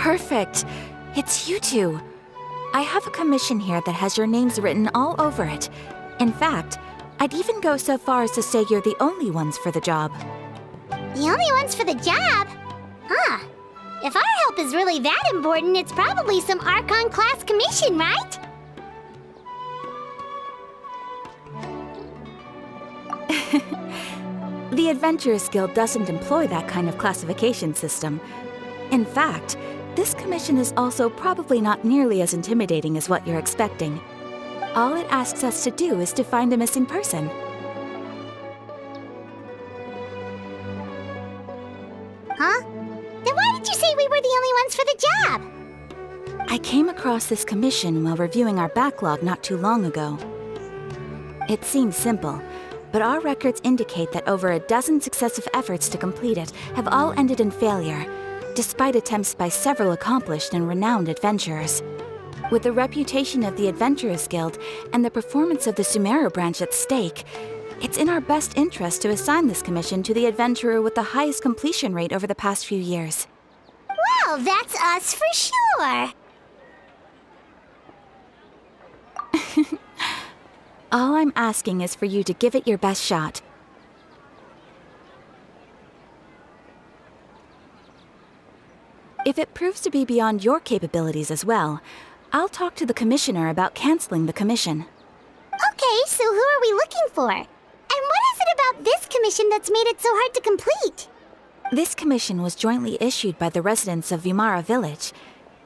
Perfect. It's you two. I have a commission here that has your names written all over it. In fact, I'd even go so far as to say you're the only ones for the job. The only ones for the job? Huh. If our help is really that important, it's probably some Archon class commission, right? The Adventurers Guild doesn't employ that kind of classification system. In fact, this commission is also probably not nearly as intimidating as what you're expecting. All it asks us to do is to find a missing person. Huh? Then why did you say we were the only ones for the job? I came across this commission while reviewing our backlog not too long ago. It seems simple, but our records indicate that over a dozen successive efforts to complete it have all ended in failure, despite attempts by several accomplished and renowned adventurers. With the reputation of the Adventurers Guild and the performance of the Sumeru branch at stake, it's in our best interest to assign this commission to the adventurer with the highest completion rate over the past few years. Well, that's us for sure! All I'm asking is for you to give it your best shot. If it proves to be beyond your capabilities as well, I'll talk to the commissioner about canceling the commission. Okay, so who are we looking for? And what is it about this commission that's made it so hard to complete? This commission was jointly issued by the residents of Vimara Village.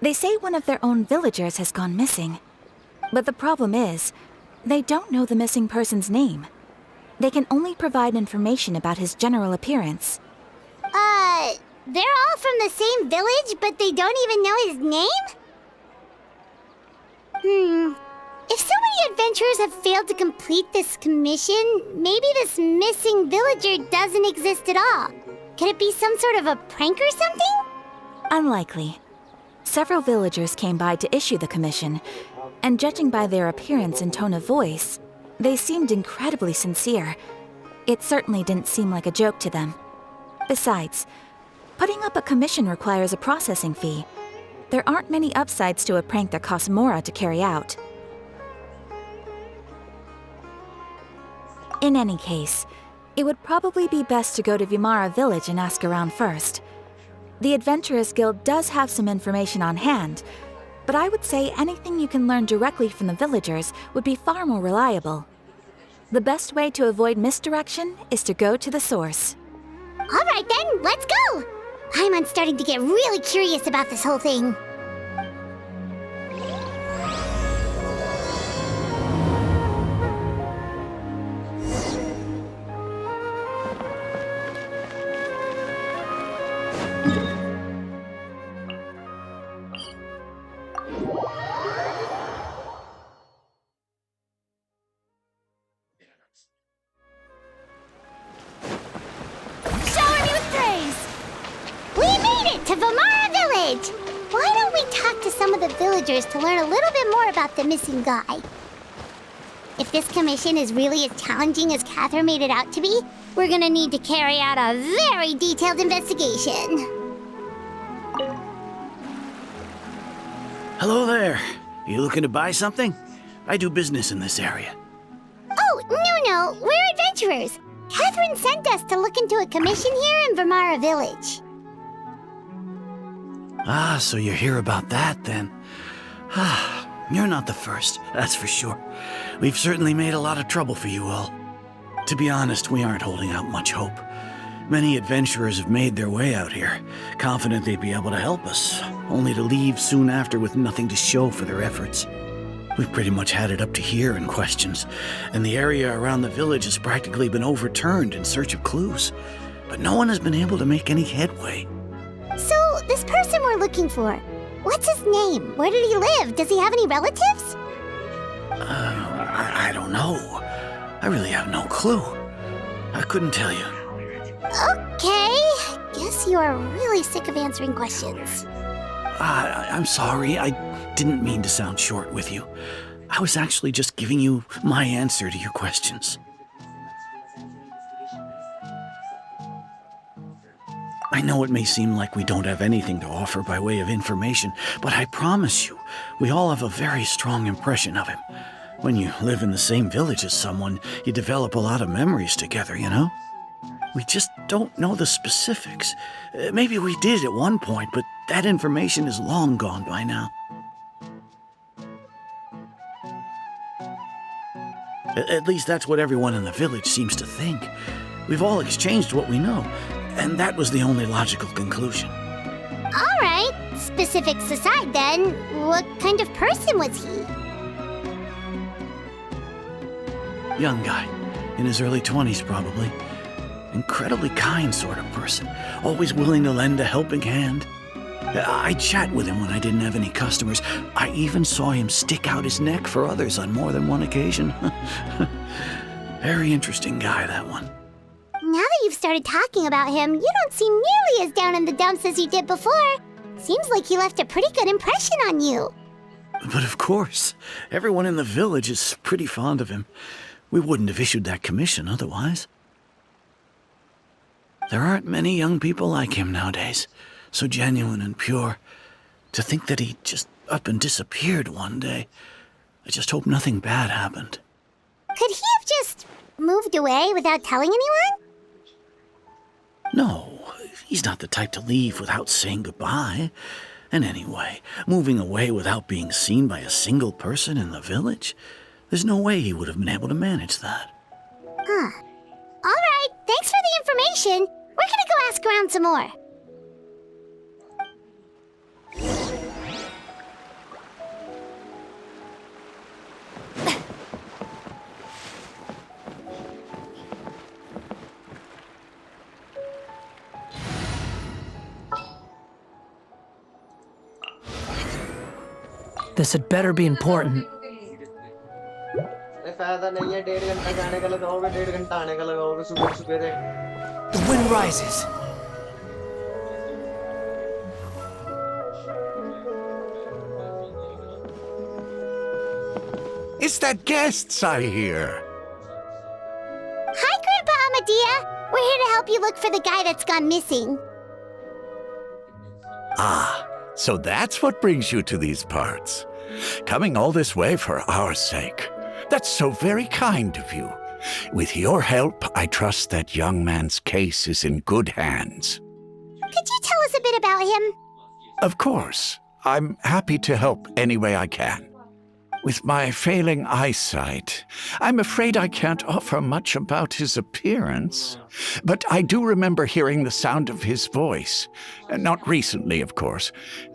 They say one of their own villagers has gone missing. But the problem is, they don't know the missing person's name. They can only provide information about his general appearance. They're all from the same village, but they don't even know his name? If so many adventurers have failed to complete this commission, maybe this missing villager doesn't exist at all. Could it be some sort of a prank or something? Unlikely. Several villagers came by to issue the commission, and judging by their appearance and tone of voice, they seemed incredibly sincere. It certainly didn't seem like a joke to them. Besides, putting up a commission requires a processing fee. There aren't many upsides to a prank that costs Mora to carry out. In any case, it would probably be best to go to Vimara Village and ask around first. The Adventurers Guild does have some information on hand, but I would say anything you can learn directly from the villagers would be far more reliable. The best way to avoid misdirection is to go to the source. All right then, let's go! I'm starting to get really curious about this whole thing. To Vimara Village! Why don't we talk to some of the villagers to learn a little bit more about the missing guy? If this commission is really as challenging as Catherine made it out to be, we're gonna need to carry out a very detailed investigation. Hello there. You looking to buy something? I do business in this area. Oh, no, we're adventurers. Catherine sent us to look into a commission here in Vimara Village. Ah, so you're here about that, then. You're not the first, that's for sure. We've certainly made a lot of trouble for you all. To be honest, we aren't holding out much hope. Many adventurers have made their way out here, confident they'd be able to help us, only to leave soon after with nothing to show for their efforts. We've pretty much had it up to here in questions, and the area around the village has practically been overturned in search of clues, but no one has been able to make any headway. So, this person we're looking for, what's his name? Where did he live? Does he have any relatives? I don't know. I really have no clue. I couldn't tell you. Okay, guess you are really sick of answering questions. I'm sorry, I didn't mean to sound short with you. I was actually just giving you my answer to your questions. I know it may seem like we don't have anything to offer by way of information, but I promise you, we all have a very strong impression of him. When you live in the same village as someone, you develop a lot of memories together, you know? We just don't know the specifics. Maybe we did at one point, but that information is long gone by now. At least that's what everyone in the village seems to think. We've all exchanged what we know, and that was the only logical conclusion. All right, specifics aside then, what kind of person was he? Young guy, in his early 20s probably. Incredibly kind sort of person, always willing to lend a helping hand. I'd chat with him when I didn't have any customers. I even saw him stick out his neck for others on more than one occasion. Very interesting guy, that one. Now that you've started talking about him, you don't seem nearly as down in the dumps as you did before. Seems like he left a pretty good impression on you. But of course, everyone in the village is pretty fond of him. We wouldn't have issued that commission otherwise. There aren't many young people like him nowadays, so genuine and pure. To think that he just up and disappeared one day. I just hope nothing bad happened. Could he have just moved away without telling anyone? No, he's not the type to leave without saying goodbye. And anyway, moving away without being seen by a single person in the village? There's no way he would have been able to manage that. Huh. All right, thanks for the information. We're gonna go ask around some more. This had better be important. The wind rises. It's that guests I hear. Hi, Grandpa Amadea. We're here to help you look for the guy that's gone missing. Ah, so that's what brings you to these parts. Coming all this way for our sake. That's so very kind of you. With your help, I trust that young man's case is in good hands. Could you tell us a bit about him? Of course. I'm happy to help any way I can. With my failing eyesight, I'm afraid I can't offer much about his appearance. But I do remember hearing the sound of his voice. Not recently, of course.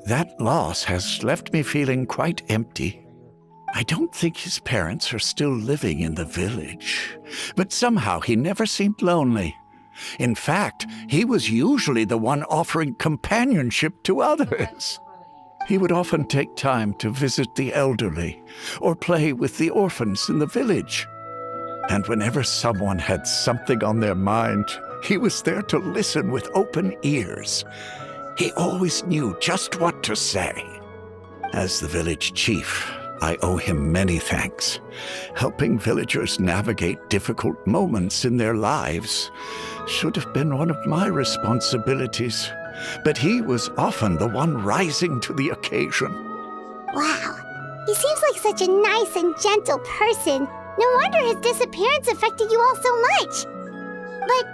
That loss has left me feeling quite empty. I don't think his parents are still living in the village. But somehow he never seemed lonely. In fact, he was usually the one offering companionship to others. He would often take time to visit the elderly or play with the orphans in the village. And whenever someone had something on their mind, he was there to listen with open ears. He always knew just what to say. As the village chief, I owe him many thanks. Helping villagers navigate difficult moments in their lives should have been one of my responsibilities. But he was often the one rising to the occasion. Wow, he seems like such a nice and gentle person. No wonder his disappearance affected you all so much. But,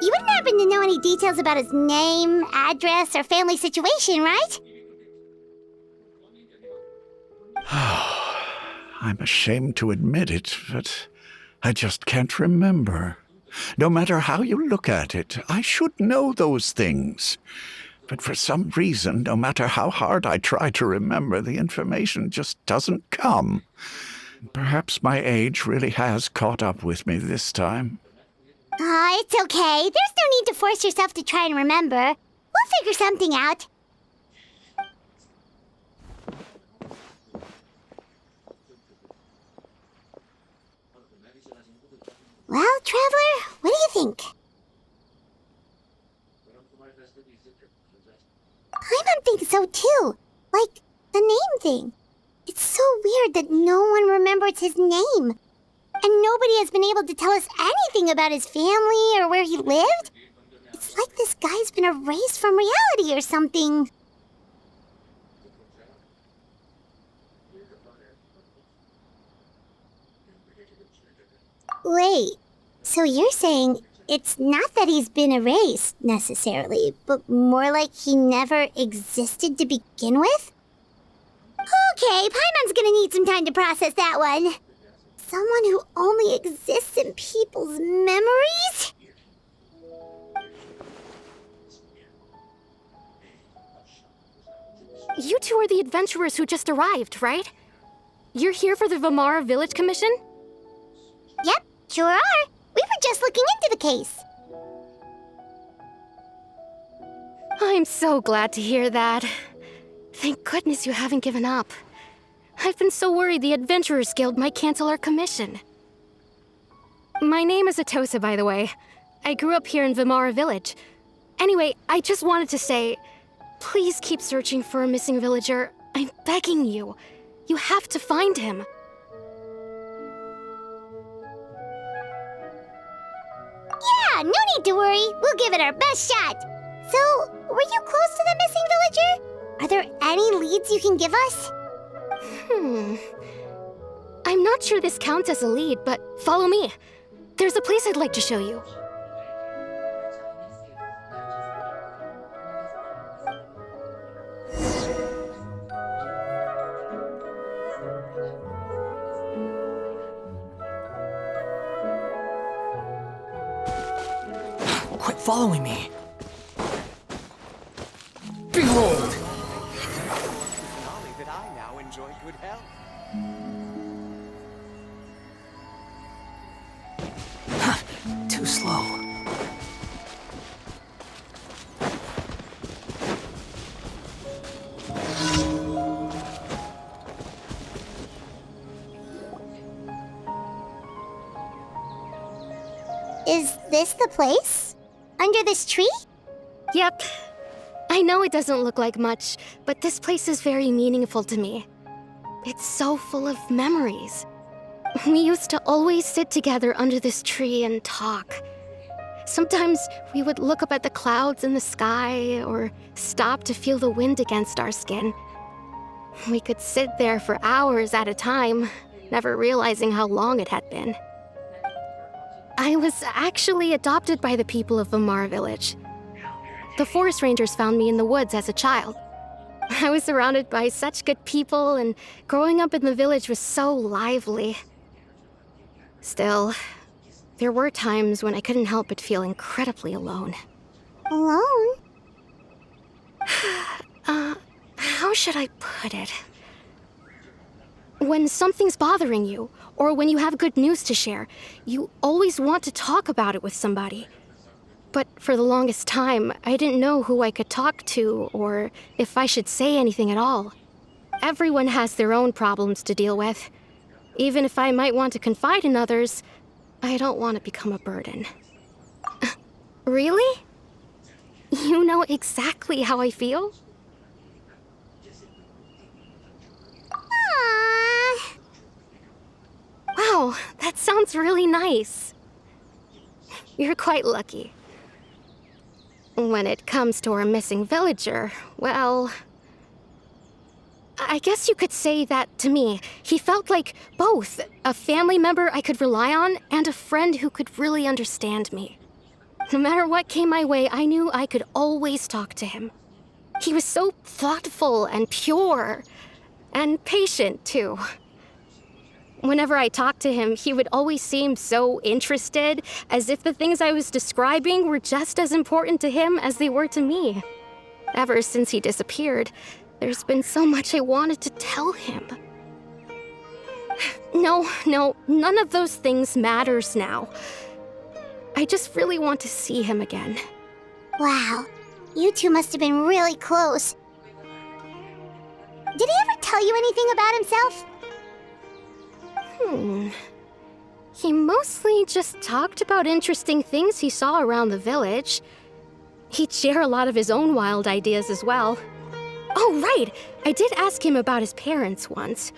you wouldn't happen to know any details about his name, address, or family situation, right? I'm ashamed to admit it, but I just can't remember. No matter how you look at it, I should know those things. But for some reason, no matter how hard I try to remember, the information just doesn't come. Perhaps my age really has caught up with me this time. It's okay. There's no need to force yourself to try and remember. We'll figure something out. Well, Traveler, what do you think? Paimon thinks so too. Like, the name thing. It's so weird that no one remembers his name. And nobody has been able to tell us anything about his family or where he lived. It's like this guy's been erased from reality or something. Wait, so you're saying it's not that he's been erased, necessarily, but more like he never existed to begin with? Okay, Paimon's gonna need some time to process that one. Someone who only exists in people's memories? You two are the adventurers who just arrived, right? You're here for the Vamara Village Commission? Yep, sure are. We were just looking into the case. I'm so glad to hear that. Thank goodness you haven't given up. I've been so worried the Adventurers Guild might cancel our commission. My name is Atosa, by the way. I grew up here in Vamara Village. Anyway, I just wanted to say, please keep searching for a missing villager. I'm begging you. You have to find him. Yeah, no need to worry. We'll give it our best shot. So, were you close to the missing villager? Are there any leads you can give us? I'm not sure this counts as a lead, but follow me. There's a place I'd like to show you. Quit following me. Behold! Golly, that I now enjoy good health. Too slow. Is this the place? Under this tree? Yep. I know it doesn't look like much, but this place is very meaningful to me. It's so full of memories. We used to always sit together under this tree and talk. Sometimes we would look up at the clouds in the sky or stop to feel the wind against our skin. We could sit there for hours at a time, never realizing how long it had been. I was actually adopted by the people of Vamara Village. The forest rangers found me in the woods as a child. I was surrounded by such good people, and growing up in the village was so lively. Still, there were times when I couldn't help but feel incredibly alone. Alone? How should I put it? When something's bothering you, or when you have good news to share, you always want to talk about it with somebody. But for the longest time, I didn't know who I could talk to, or if I should say anything at all. Everyone has their own problems to deal with. Even if I might want to confide in others, I don't want to become a burden. Really? You know exactly how I feel? Aww. Wow, that sounds really nice. You're quite lucky. When it comes to our missing villager, well, I guess you could say that to me. He felt like both a family member I could rely on and a friend who could really understand me. No matter what came my way, I knew I could always talk to him. He was so thoughtful and pure, and patient, too. Whenever I talked to him, he would always seem so interested, as if the things I was describing were just as important to him as they were to me. Ever since he disappeared, there's been so much I wanted to tell him. No, none of those things matters now. I just really want to see him again. Wow, you two must have been really close. Did he ever tell you anything about himself? He mostly just talked about interesting things he saw around the village. He'd share a lot of his own wild ideas as well. Oh, right! I did ask him about his parents once.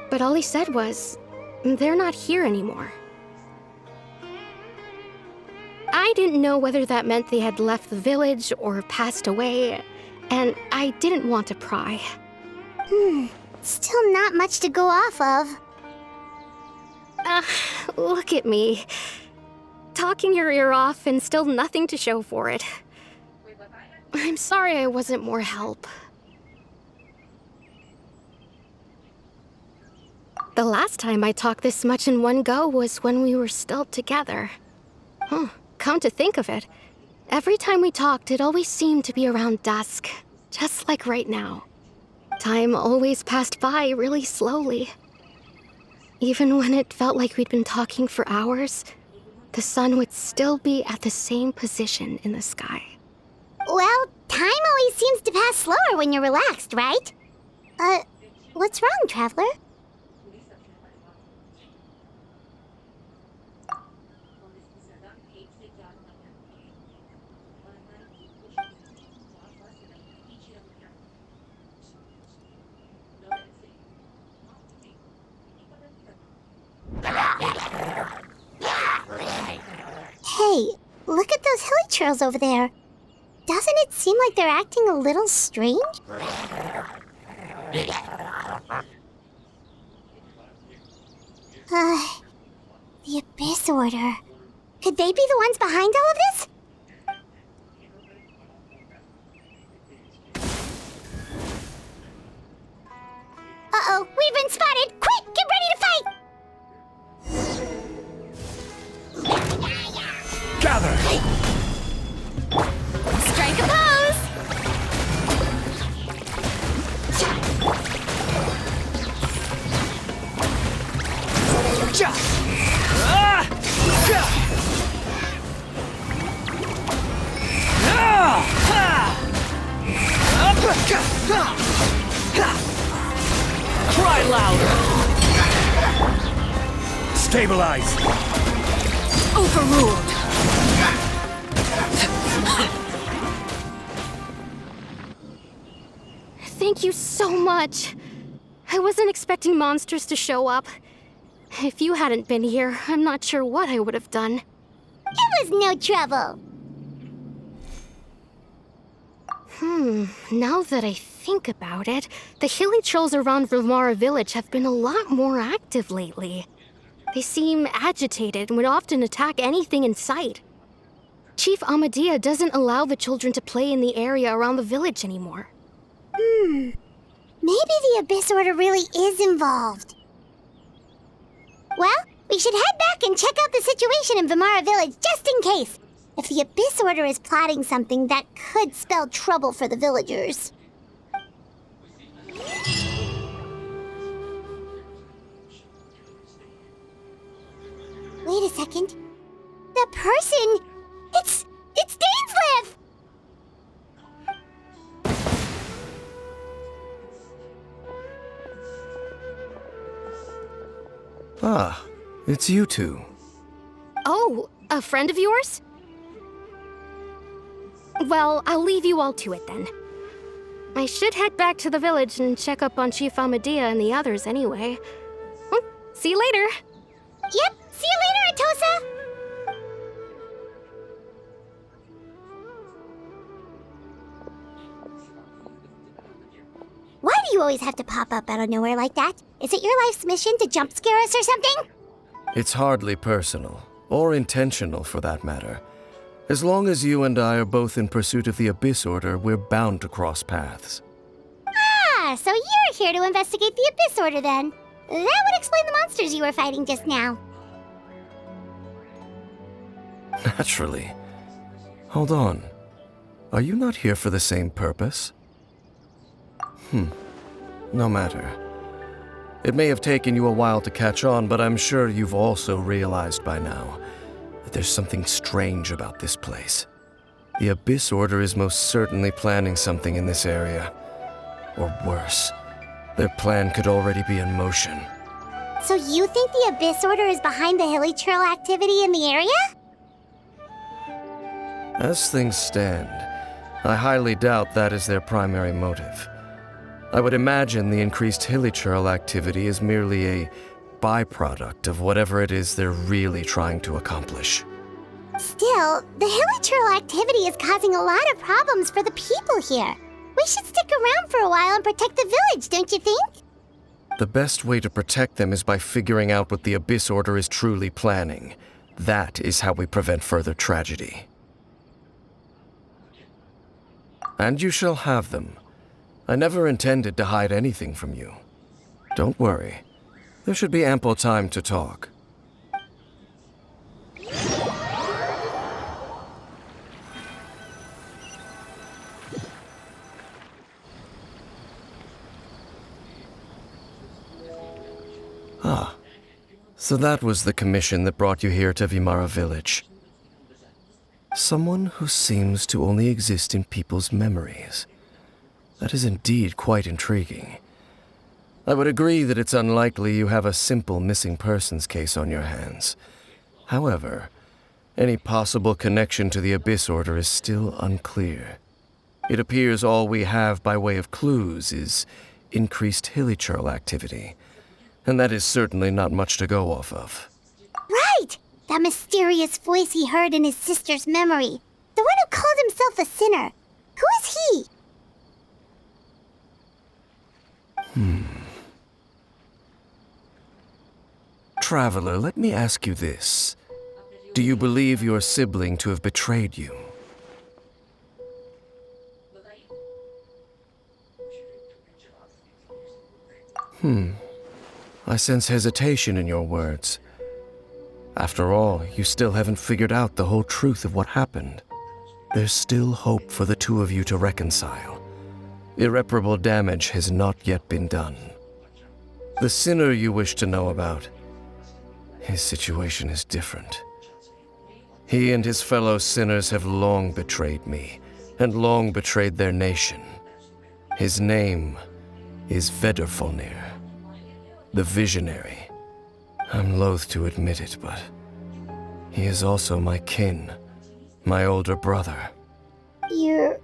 But all he said was, they're not here anymore. I didn't know whether that meant they had left the village or passed away, and I didn't want to pry. Still not much to go off of. Look at me. Talking your ear off and still nothing to show for it. I'm sorry I wasn't more help. The last time I talked this much in one go was when we were still together. Come to think of it, every time we talked, it always seemed to be around dusk, just like right now. Time always passed by really slowly. Even when it felt like we'd been talking for hours, the sun would still be at the same position in the sky. Well, time always seems to pass slower when you're relaxed, right? What's wrong, Traveler? Hey, look at those hilly churls over there. Doesn't it seem like they're acting a little strange? The Abyss Order. Could they be the ones behind all of this? Uh-oh, we've been spotted! Quick, get ready to fight! Gather! Strike a pose! Cry louder! Stabilize! Overruled! Thank you so much. I wasn't expecting monsters to show up. If you hadn't been here, I'm not sure what I would have done. It was no trouble. Now that I think about it, the hilly trolls around Vilmara village have been a lot more active lately. They seem agitated and would often attack anything in sight. Chief Amadea doesn't allow the children to play in the area around the village anymore. Maybe the Abyss Order really is involved. Well, we should head back and check out the situation in Vilmara village just in case. If the Abyss Order is plotting something that could spell trouble for the villagers. Wait a second. The person... It's Dainsleif! Ah, it's you two. Oh, a friend of yours? Well, I'll leave you all to it then. I should head back to the village and check up on Chief Amadea and the others anyway. See you later. Yep, see you later, Atosa! Why do you always have to pop up out of nowhere like that? Is it your life's mission to jump scare us or something? It's hardly personal, or intentional for that matter. As long as you and I are both in pursuit of the Abyss Order, we're bound to cross paths. Ah, so you're here to investigate the Abyss Order then. That would explain the monsters you were fighting just now. Naturally. Hold on. Are you not here for the same purpose? No matter. It may have taken you a while to catch on, but I'm sure you've also realized by now that there's something strange about this place. The Abyss Order is most certainly planning something in this area. Or worse, their plan could already be in motion. So you think the Abyss Order is behind the hilly churl activity in the area? As things stand, I highly doubt that is their primary motive. I would imagine the increased hilly churl activity is merely a byproduct of whatever it is they're really trying to accomplish. Still, the hilichurl activity is causing a lot of problems for the people here. We should stick around for a while and protect the village, don't you think? The best way to protect them is by figuring out what the Abyss Order is truly planning. That is how we prevent further tragedy. And you shall have them. I never intended to hide anything from you. Don't worry. There should be ample time to talk. Ah, so that was the commission that brought you here to Vimara Village. Someone who seems to only exist in people's memories. That is indeed quite intriguing. I would agree that it's unlikely you have a simple missing persons case on your hands. However, any possible connection to the Abyss Order is still unclear. It appears all we have by way of clues is increased hilichurl activity. And that is certainly not much to go off of. Right! That mysterious voice he heard in his sister's memory. The one who called himself a sinner. Who is he? Traveler, let me ask you this. Do you believe your sibling to have betrayed you? I sense hesitation in your words. After all, you still haven't figured out the whole truth of what happened. There's still hope for the two of you to reconcile. Irreparable damage has not yet been done. The sinner you wish to know about, his situation is different. He and his fellow sinners have long betrayed me, and long betrayed their nation. His name is Vedrfolnir, the Visionary. I'm loath to admit it, but he is also my kin, my older brother. Your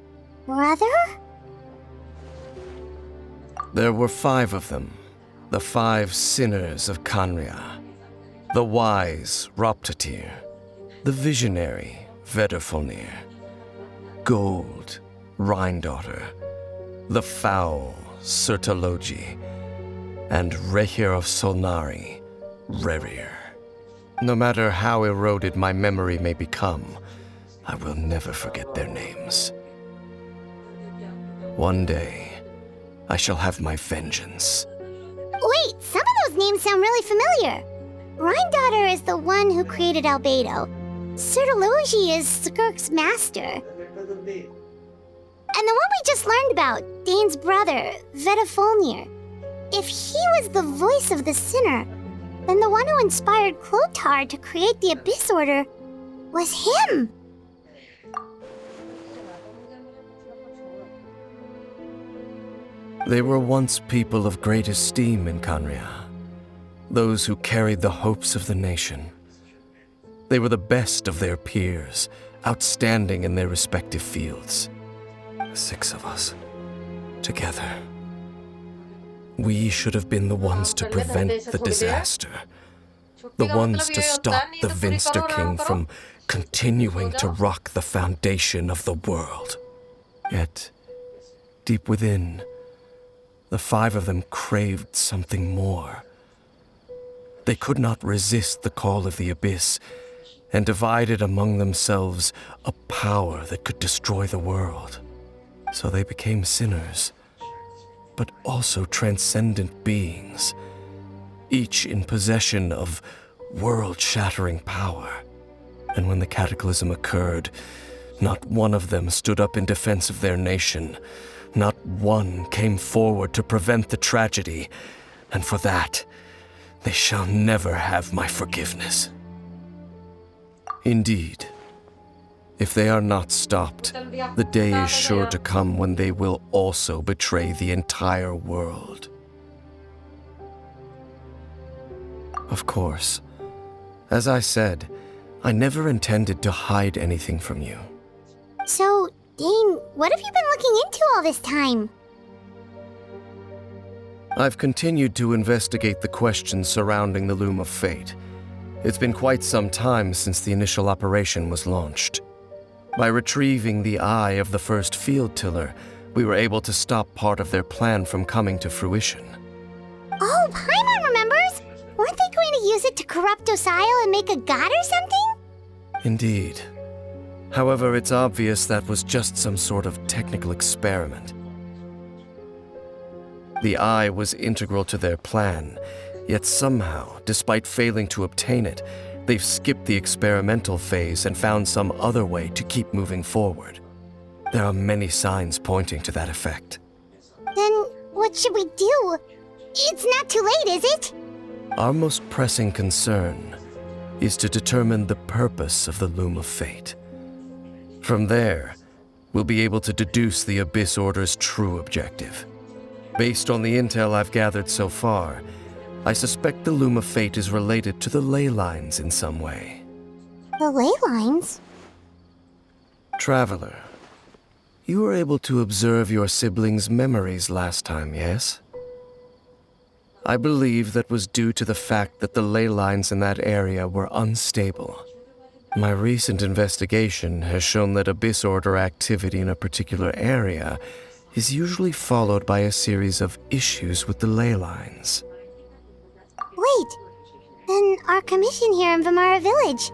brother? There were 5 of them, the 5 sinners of Kanria. The wise Roptatir, the visionary Vedrfolnir, Gold Rhindaughter, the foul Sertologi, and Rehir of Solnari, Rerir. No matter how eroded my memory may become, I will never forget their names. One day, I shall have my vengeance. Wait, some of those names sound really familiar. Rhindaughter is the one who created Albedo. Sertologi is Skirk's master. And the one we just learned about, Dane's brother, Vedrfolnir. If he was the voice of the sinner, then the one who inspired Clothar to create the Abyss Order was him. They were once people of great esteem in Kanria, those who carried the hopes of the nation. They were the best of their peers, outstanding in their respective fields. 6 of us, together. We should have been the ones to prevent the disaster. The ones to stop the Vinster King from continuing to rock the foundation of the world. Yet, deep within, the 5 of them craved something more. They could not resist the call of the Abyss, and divided among themselves a power that could destroy the world. So they became sinners, but also transcendent beings, each in possession of world-shattering power. And when the cataclysm occurred, not one of them stood up in defense of their nation. Not one came forward to prevent the tragedy, and for that, they shall never have my forgiveness. Indeed, if they are not stopped, the day is sure to come when they will also betray the entire world. Of course, as I said, I never intended to hide anything from you. So, Dane, what have you been looking into all this time? I've continued to investigate the questions surrounding the Loom of Fate. It's been quite some time since the initial operation was launched. By retrieving the eye of the first field tiller, we were able to stop part of their plan from coming to fruition. Oh, Paimon remembers! Weren't they going to use it to corrupt Osial and make a god or something? Indeed. However, it's obvious that was just some sort of technical experiment. The eye was integral to their plan, yet somehow, despite failing to obtain it, they've skipped the experimental phase and found some other way to keep moving forward. There are many signs pointing to that effect. Then what should we do? It's not too late, is it? Our most pressing concern is to determine the purpose of the Loom of Fate. From there, we'll be able to deduce the Abyss Order's true objective. Based on the intel I've gathered so far, I suspect the Loom of Fate is related to the ley lines in some way. The ley lines? Traveler, you were able to observe your siblings' memories last time, yes? I believe that was due to the fact that the ley lines in that area were unstable. My recent investigation has shown that Abyss Order activity in a particular area is usually followed by a series of issues with the ley lines. Wait, then our commission here in Vimara Village,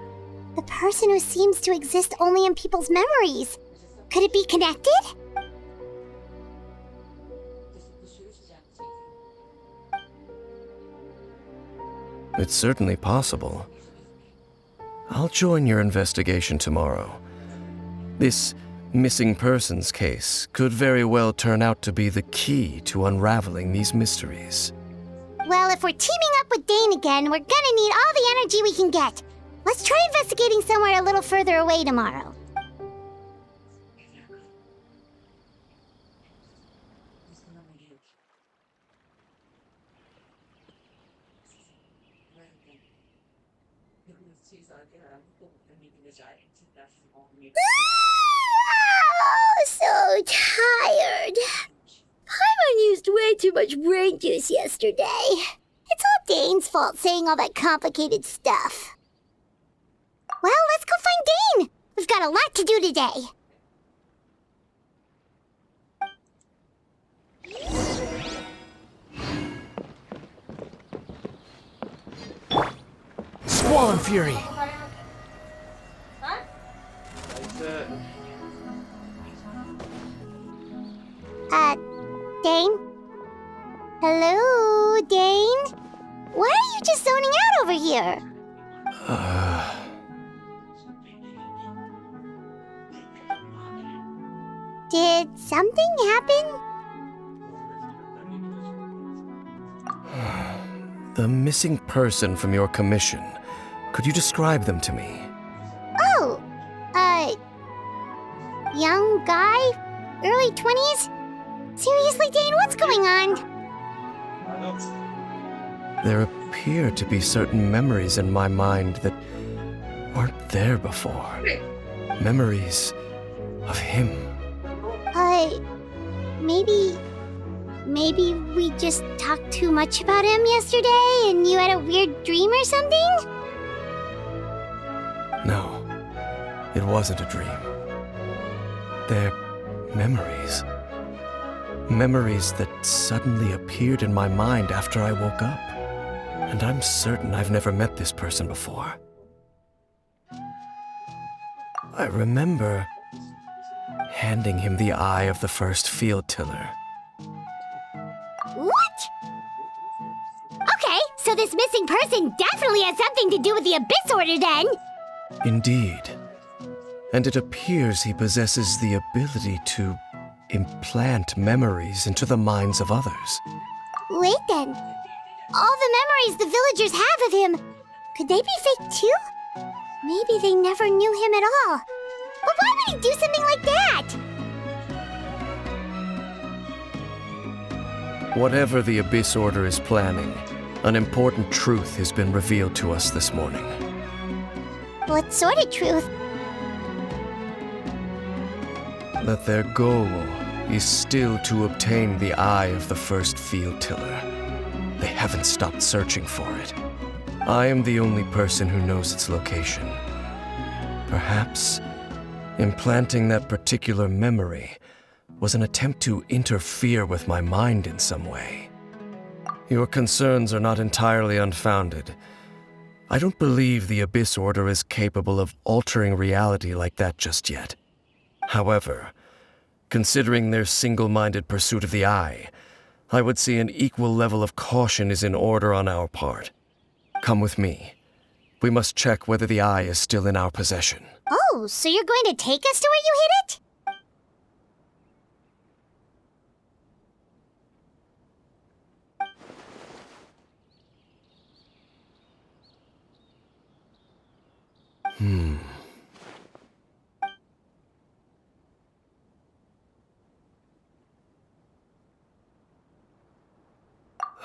the person who seems to exist only in people's memories, could it be connected? It's certainly possible. I'll join your investigation tomorrow. This missing persons case could very well turn out to be the key to unraveling these mysteries. Well, if we're teaming up with Dane again, we're gonna need all the energy we can get. Let's try investigating somewhere a little further away tomorrow. Oh, so tired. Paimon used way too much brain juice yesterday. It's all Dane's fault saying all that complicated stuff. Well, let's go find Dane. We've got a lot to do today. Swollen Fury! Dane? Hello, Dane? Why are you just zoning out over here? Did something happen? The missing person from your commission. Could you describe them to me? Oh, young guy? Early 20s? Seriously, Dane, what's going on? There appear to be certain memories in my mind that weren't there before. Memories of him. Maybe we just talked too much about him yesterday and you had a weird dream or something? No, it wasn't a dream. They're memories. Memories that suddenly appeared in my mind after I woke up. And I'm certain I've never met this person before. I remember handing him the eye of the first field tiller. What? Okay, so this missing person definitely has something to do with the Abyss Order then. Indeed. And it appears he possesses the ability to implant memories into the minds of others. Wait then. All the memories the villagers have of him, could they be fake too? Maybe they never knew him at all. But why would he do something like that? Whatever the Abyss Order is planning, an important truth has been revealed to us this morning. What sort of truth? That their goal is still to obtain the eye of the first field tiller. They haven't stopped searching for it. I am the only person who knows its location. Perhaps implanting that particular memory was an attempt to interfere with my mind in some way. Your concerns are not entirely unfounded. I don't believe the Abyss Order is capable of altering reality like that just yet. However, considering their single-minded pursuit of the Eye, I would say an equal level of caution is in order on our part. Come with me. We must check whether the Eye is still in our possession. Oh, so you're going to take us to where you hid it?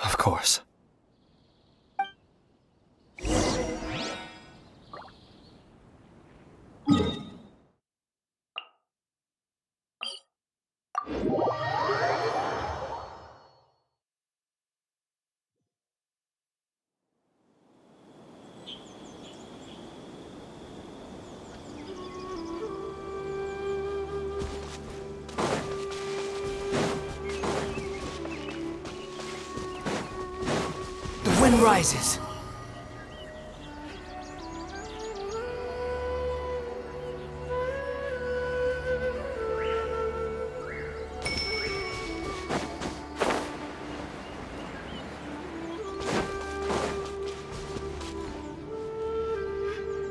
Of course. The wind rises.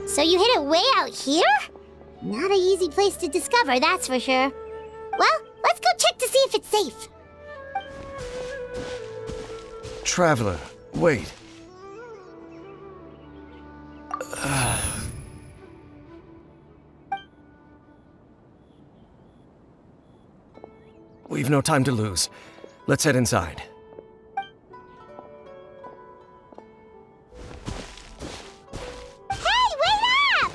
So you hid it way out here? Not an easy place to discover, that's for sure. Well, let's go check to see if it's safe. Traveler, wait. We've no time to lose. Let's head inside. Hey, wait up!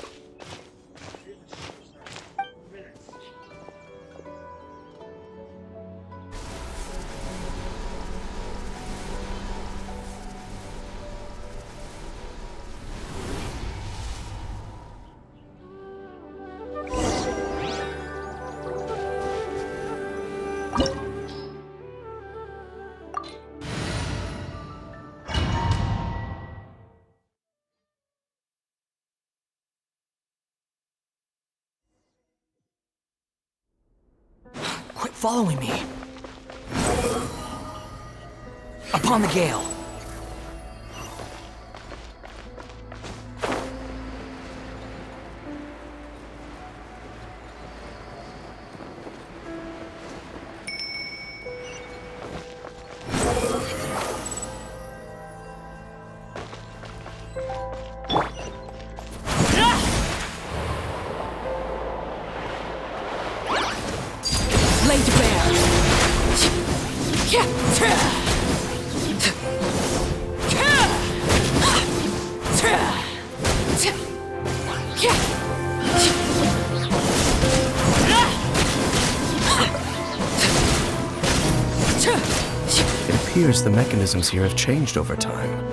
Quit following me. Upon the gale. Lay to It appears the mechanisms here have changed over time.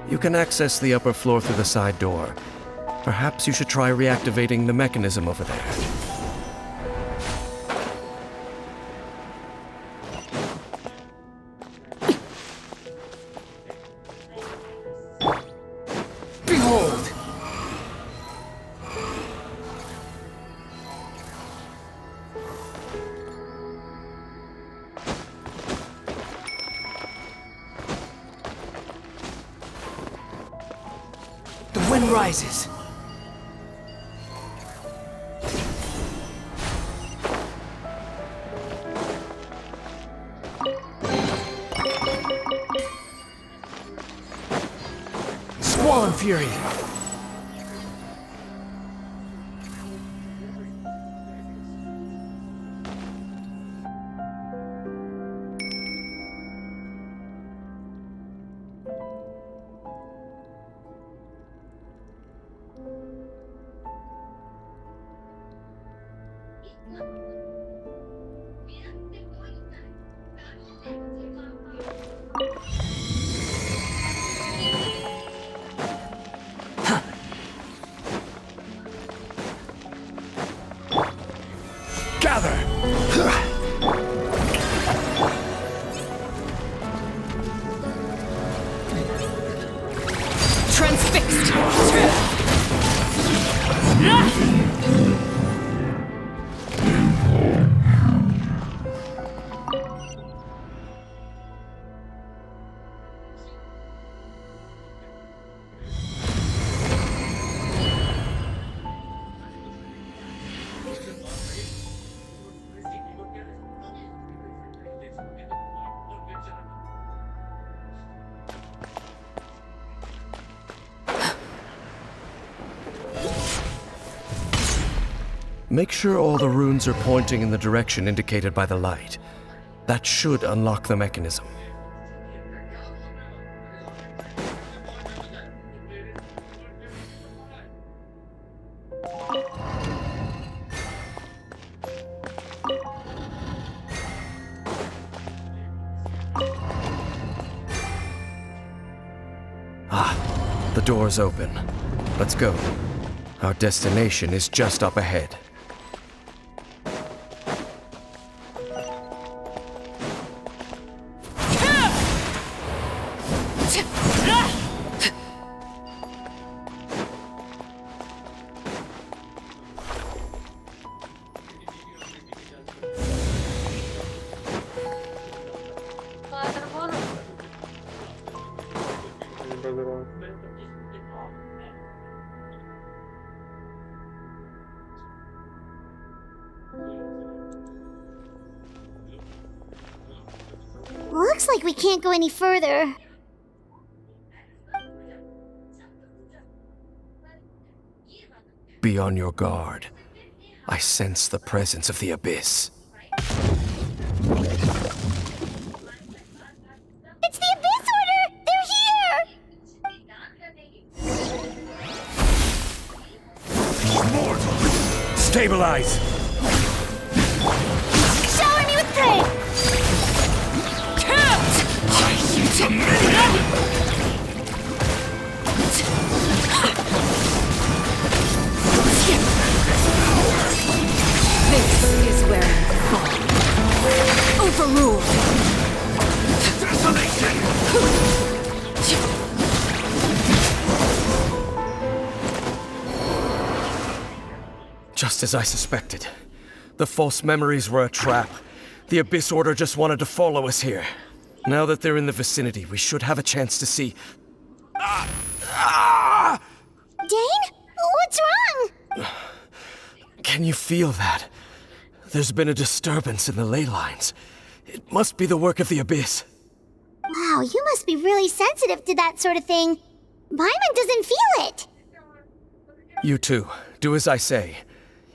You can access the upper floor through the side door. Perhaps you should try reactivating the mechanism over there. behold! The wind rises. Squall and fury. Gather! Transfixed! Make sure all the runes are pointing in the direction indicated by the light. That should unlock the mechanism. Ah, the door's open. Let's go. Our destination is just up ahead. Looks like we can't go any further. Be on your guard. I sense the presence of the Abyss. It's the Abyss Order! They're here! Stabilize! Shower me with praise! This is where you fall. Overruled. Just as I suspected. The false memories were a trap. The Abyss Order just wanted to follow us here. Now that they're in the vicinity, we should have a chance to see... Dane? What's wrong? Can you feel that? There's been a disturbance in the ley lines. It must be the work of the Abyss. Wow, you must be really sensitive to that sort of thing. Paimon doesn't feel it. You too. Do as I say.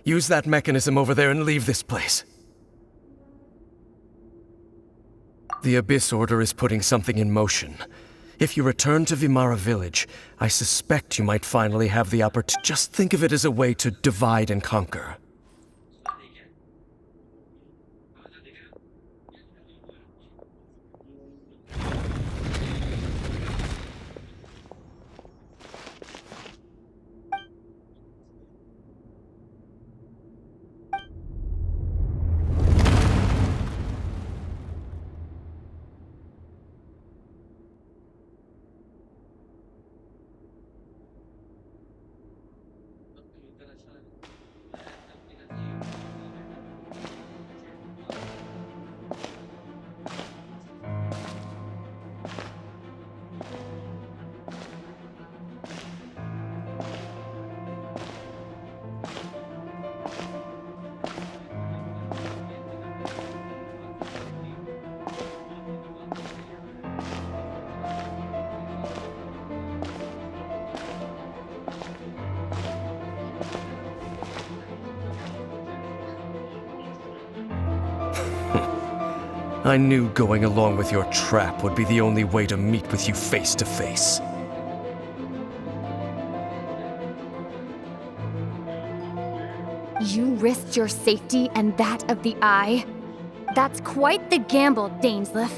Use that mechanism over there and leave this place. The Abyss Order is putting something in motion. If you return to Vimara Village, I suspect you might finally have the opportunity. Just think of it as a way to divide and conquer. I knew going along with your trap would be the only way to meet with you face to face. You risked your safety and that of the Eye? That's quite the gamble, Dainsleif.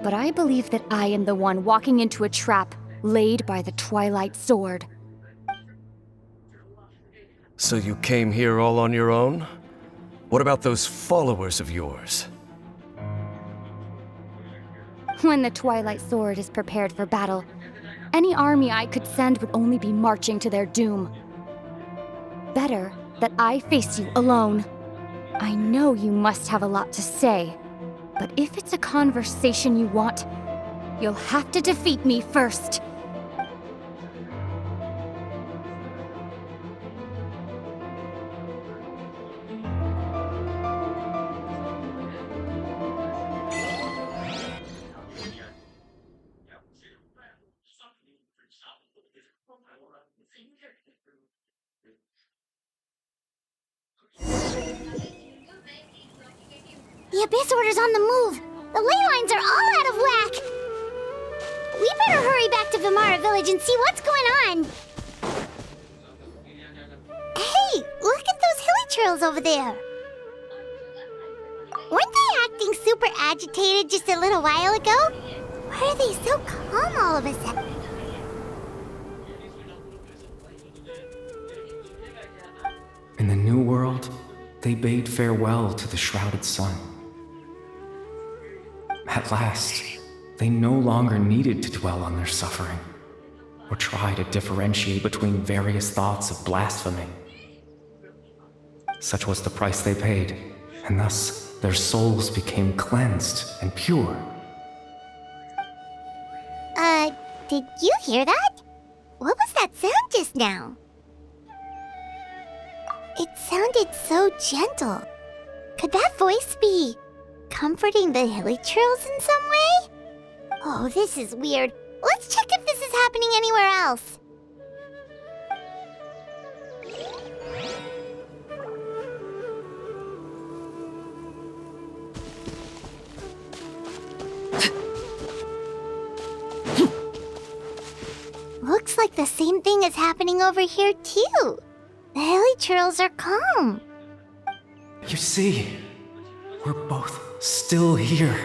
But I believe that I am the one walking into a trap laid by the Twilight Sword. So you came here all on your own? What about those followers of yours? When the Twilight Sword is prepared for battle, any army I could send would only be marching to their doom. Better that I face you alone. I know you must have a lot to say, but if it's a conversation you want, you'll have to defeat me first. The Abyss Order's on the move! The ley lines are all out of whack! We better hurry back to Vimara Village and see what's going on! Hey, look at those hilly trails over there! Weren't they acting super agitated just a little while ago? Why are they so calm all of a sudden? In the New World, they bade farewell to the shrouded sun. At last, they no longer needed to dwell on their suffering, or try to differentiate between various thoughts of blasphemy. Such was the price they paid, and thus their souls became cleansed and pure. Did you hear that? What was that sound just now? It sounded so gentle. Could that voice be comforting the hilly trails in some way? Oh, this is weird. Let's check if this is happening anywhere else. Looks like the same thing is happening over here too. The hilly trails are calm. You see, we're both still here.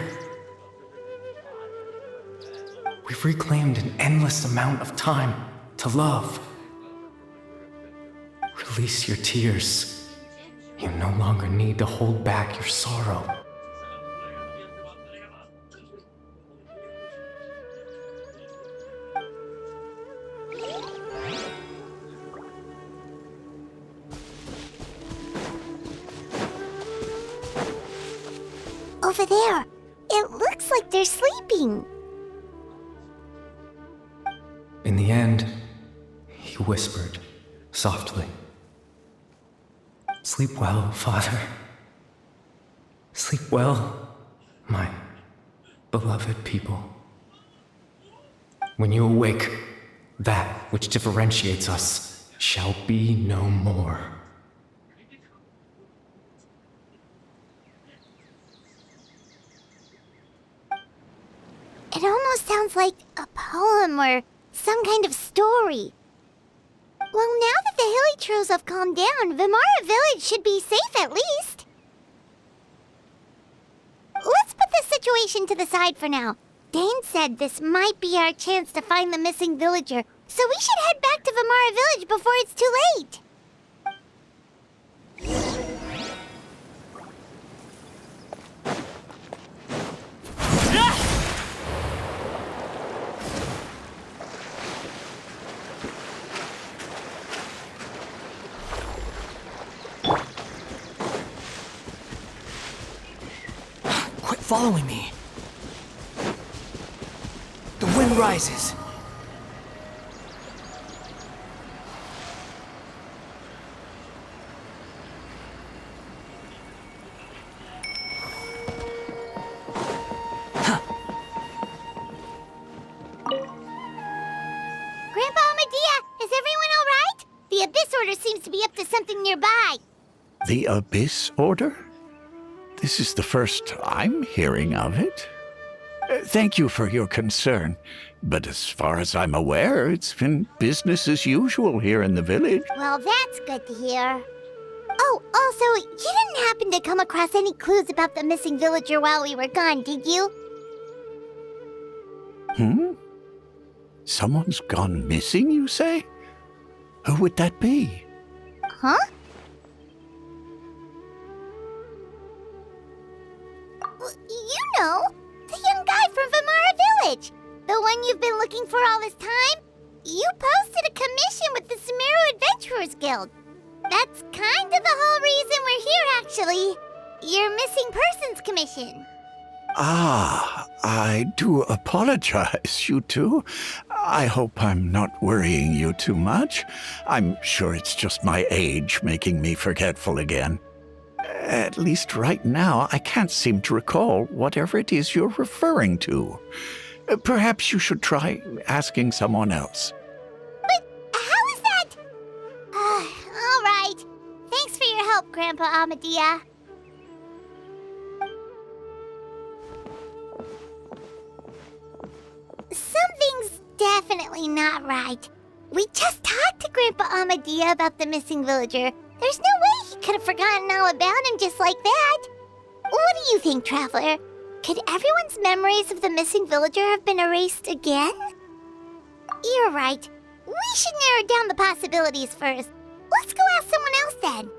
We've reclaimed an endless amount of time to love. Release your tears. You no longer need to hold back your sorrow. Over there, it looks like they're sleeping. In the end, he whispered softly, "Sleep well, Father. Sleep well, my beloved people. When you awake, that which differentiates us shall be no more." It almost sounds like a poem or some kind of story. Well, now that the hilly trails have calmed down, Vimara Village should be safe at least. Let's put this situation to the side for now. Dane said this might be our chance to find the missing villager, so we should head back to Vimara Village before it's too late. Quit following me. The wind rises. Grandpa Medea, is everyone all right? The Abyss Order seems to be up to something nearby. The Abyss Order? This is the first I'm hearing of it. Thank you for your concern, but as far as I'm aware, it's been business as usual here in the village. Well, that's good to hear. Oh, also, you didn't happen to come across any clues about the missing villager while we were gone, did you? Someone's gone missing, you say? Who would that be? Huh? You know, the young guy from Vamara Village. The one you've been looking for all this time. You posted a commission with the Sumeru Adventurers Guild. That's kind of the whole reason we're here, actually. Your missing persons commission. Ah, I do apologize, you two. I hope I'm not worrying you too much. I'm sure it's just my age making me forgetful again. At least right now, I can't seem to recall whatever it is you're referring to. Perhaps you should try asking someone else. But how is that? All right. Thanks for your help, Grandpa Amadia. Something's definitely not right. We just talked to Grandpa Amadia about the missing villager. There's no way he could have forgotten all about him just like that. What do you think, Traveler? Could everyone's memories of the missing villager have been erased again? You're right. We should narrow down the possibilities first. Let's go ask someone else then.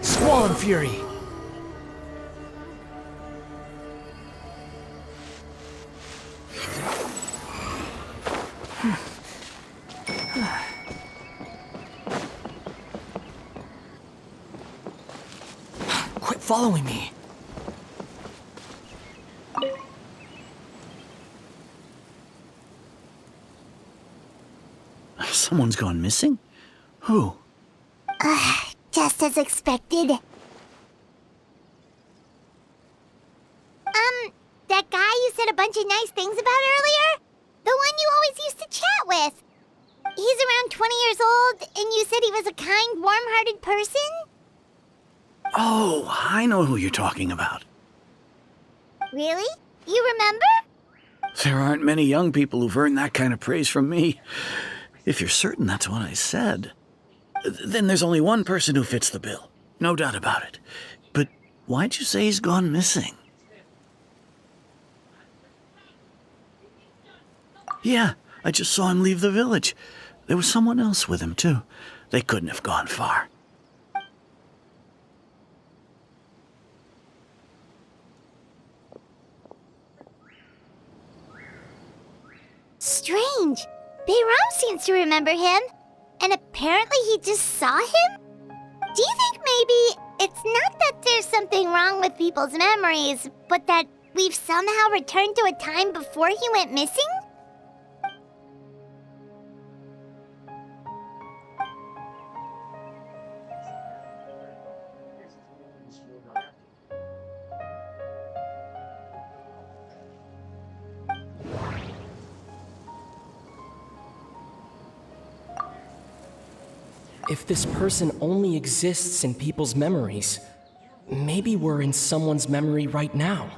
Swan Fury! Quit following me. Someone's gone missing? Who? Just as expected. That guy you said a bunch of nice things about earlier? The one you always used to chat with. He's around 20 years old, and you said he was a kind, warm-hearted person? Oh, I know who you're talking about. Really? You remember? There aren't many young people who've earned that kind of praise from me. If you're certain that's what I said, then there's only one person who fits the bill. No doubt about it. But why'd you say he's gone missing? Yeah, I just saw him leave the village. There was someone else with him, too. They couldn't have gone far. Strange. Bayram seems to remember him. And apparently he just saw him? Do you think maybe it's not that there's something wrong with people's memories, but that we've somehow returned to a time before he went missing? If this person only exists in people's memories, maybe we're in someone's memory right now.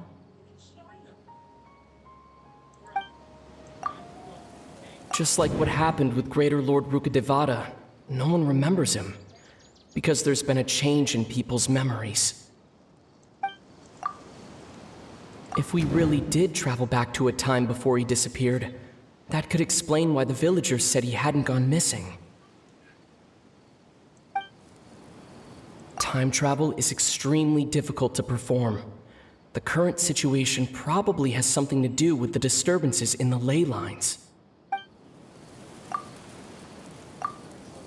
Just like what happened with Greater Lord Rukadevada, no one remembers him, because there's been a change in people's memories. If we really did travel back to a time before he disappeared, that could explain why the villagers said he hadn't gone missing. Time travel is extremely difficult to perform. The current situation probably has something to do with the disturbances in the ley lines.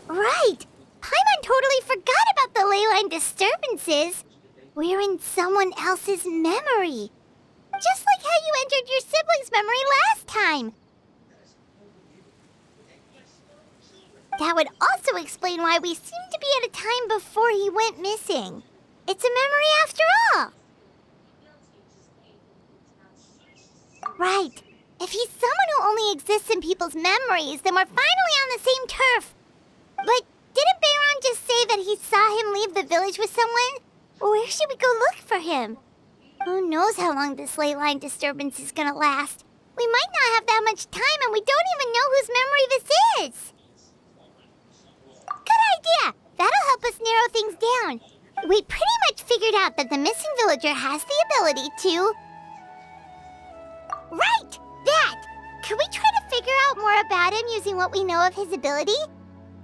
Right! Paimon totally forgot about the ley line disturbances. We're in someone else's memory. Just like how you entered your sibling's memory last time. That would also explain why we seem to be at a time before he went missing. It's a memory after all. Right. If he's someone who only exists in people's memories, then we're finally on the same turf. But didn't Bayron just say that he saw him leave the village with someone? Where should we go look for him? Who knows how long this ley line disturbance is gonna last? We might not have that much time, and we don't even know whose memory this is. Good idea! That'll help us narrow things down. We pretty much figured out that the missing villager has the ability to... Right! That! Could we try to figure out more about him using what we know of his ability?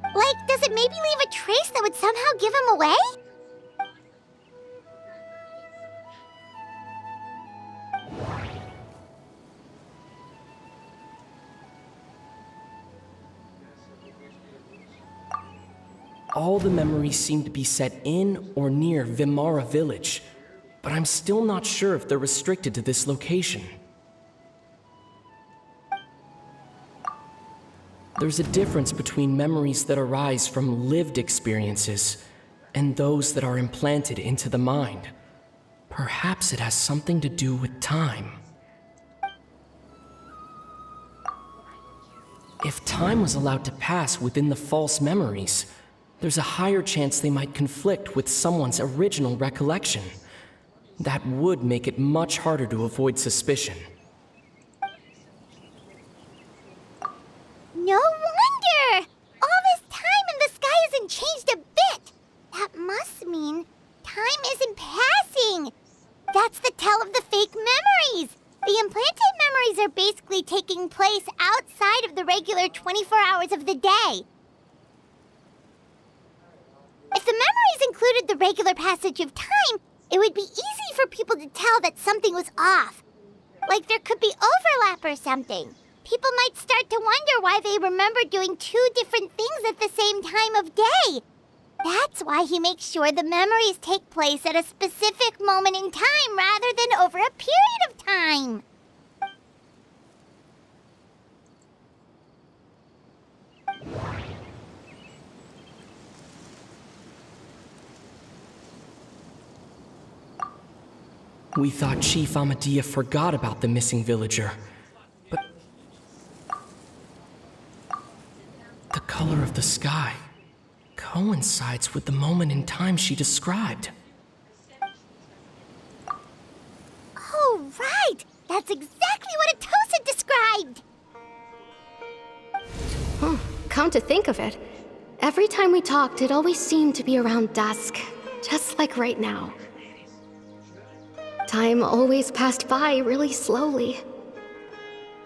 Like, does it maybe leave a trace that would somehow give him away? All the memories seem to be set in or near Vimara village, but I'm still not sure if they're restricted to this location. There's a difference between memories that arise from lived experiences and those that are implanted into the mind. Perhaps it has something to do with time. If time was allowed to pass within the false memories, there's a higher chance they might conflict with someone's original recollection. That would make it much harder to avoid suspicion. No wonder! All this time and the sky hasn't changed a bit! That must mean time isn't passing! That's the tell of the fake memories! The implanted memories are basically taking place outside of the regular 24 hours of the day. If the memories included the regular passage of time, it would be easy for people to tell that something was off. Like there could be overlap or something. People might start to wonder why they remember doing two different things at the same time of day. That's why he makes sure the memories take place at a specific moment in time rather than over a period of time. We thought Chief Amadea forgot about the missing villager, but the color of the sky coincides with the moment in time she described. Oh, right! That's exactly what Atosa described! Come to think of it, every time we talked, it always seemed to be around dusk, just like right now. Time always passed by really slowly.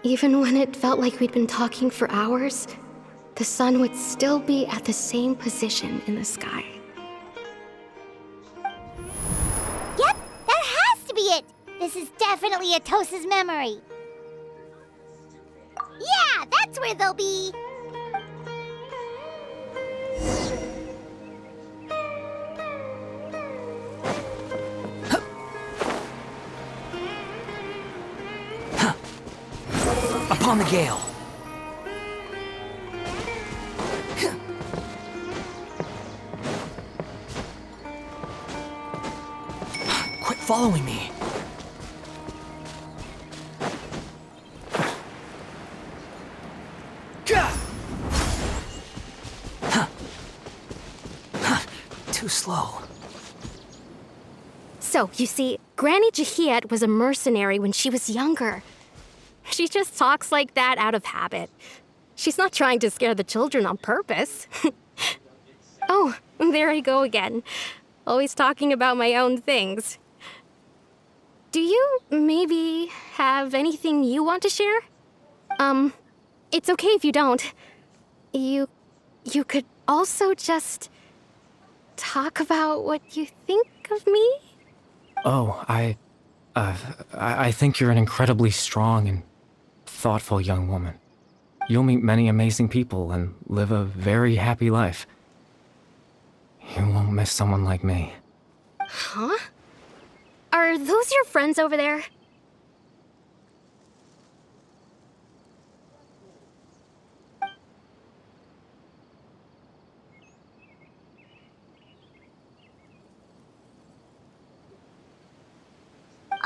Even when it felt like we'd been talking for hours, the sun would still be at the same position in the sky. Yep, that has to be it! This is definitely Atosa's memory. Yeah, that's where they'll be! Upon the gale! Quit following me! Too slow. So, you see, Granny Jahiet was a mercenary when she was younger. She just talks like that out of habit. She's not trying to scare the children on purpose. Oh, there I go again. Always talking about my own things. Do you maybe have anything you want to share? It's okay if you don't. You could also just talk about what you think of me? Oh, I think you're an incredibly strong and thoughtful young woman. You'll meet many amazing people and live a very happy life. You won't miss someone like me. Huh? Are those your friends over there?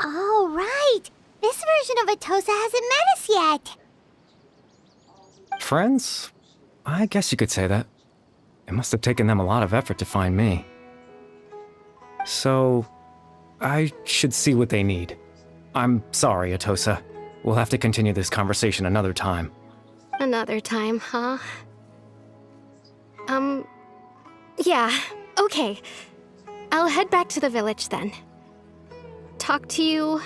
Oh, right! This version of Atosa hasn't met us yet! Friends? I guess you could say that. It must have taken them a lot of effort to find me. So, I should see what they need. I'm sorry, Atosa. We'll have to continue this conversation another time. Another time, huh? Yeah, okay. I'll head back to the village then. Talk to you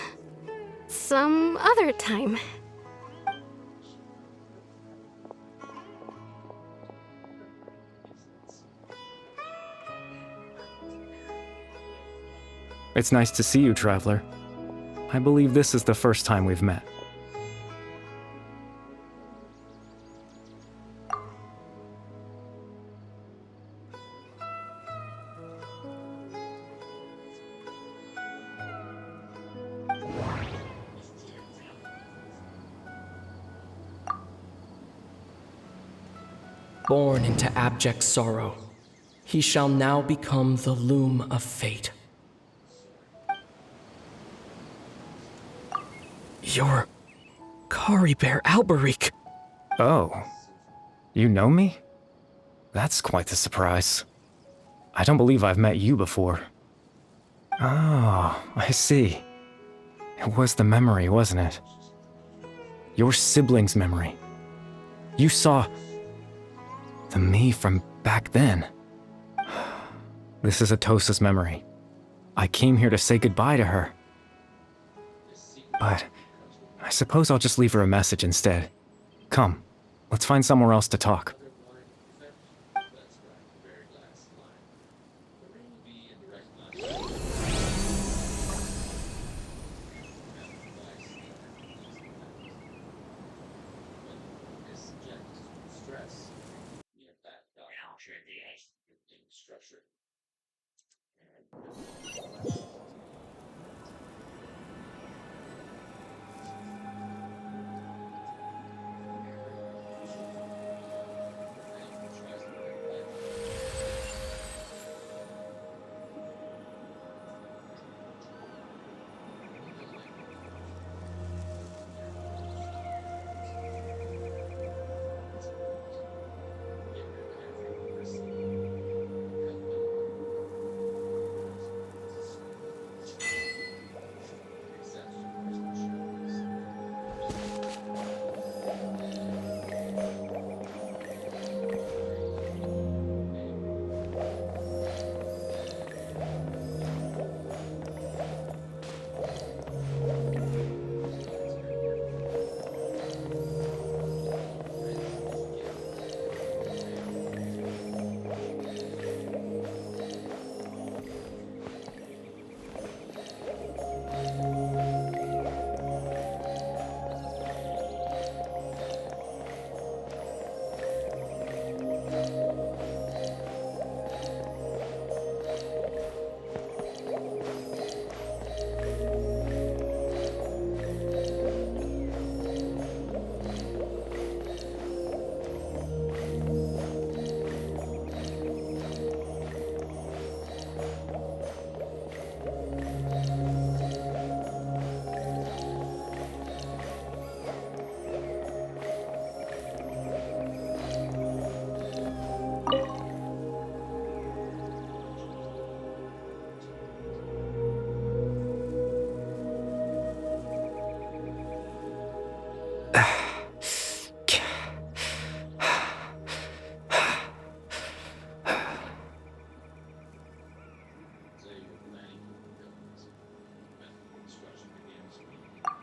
some other time. It's nice to see you, Traveler. I believe this is the first time we've met. Born into abject sorrow, he shall now become the loom of fate. You're Kari Bear Alberic. Oh. You know me? That's quite the surprise. I don't believe I've met you before. Oh, I see. It was the memory, wasn't it? Your sibling's memory. You saw the me from back then. This is Atosa's memory. I came here to say goodbye to her. But I suppose I'll just leave her a message instead. Come, let's find somewhere else to talk.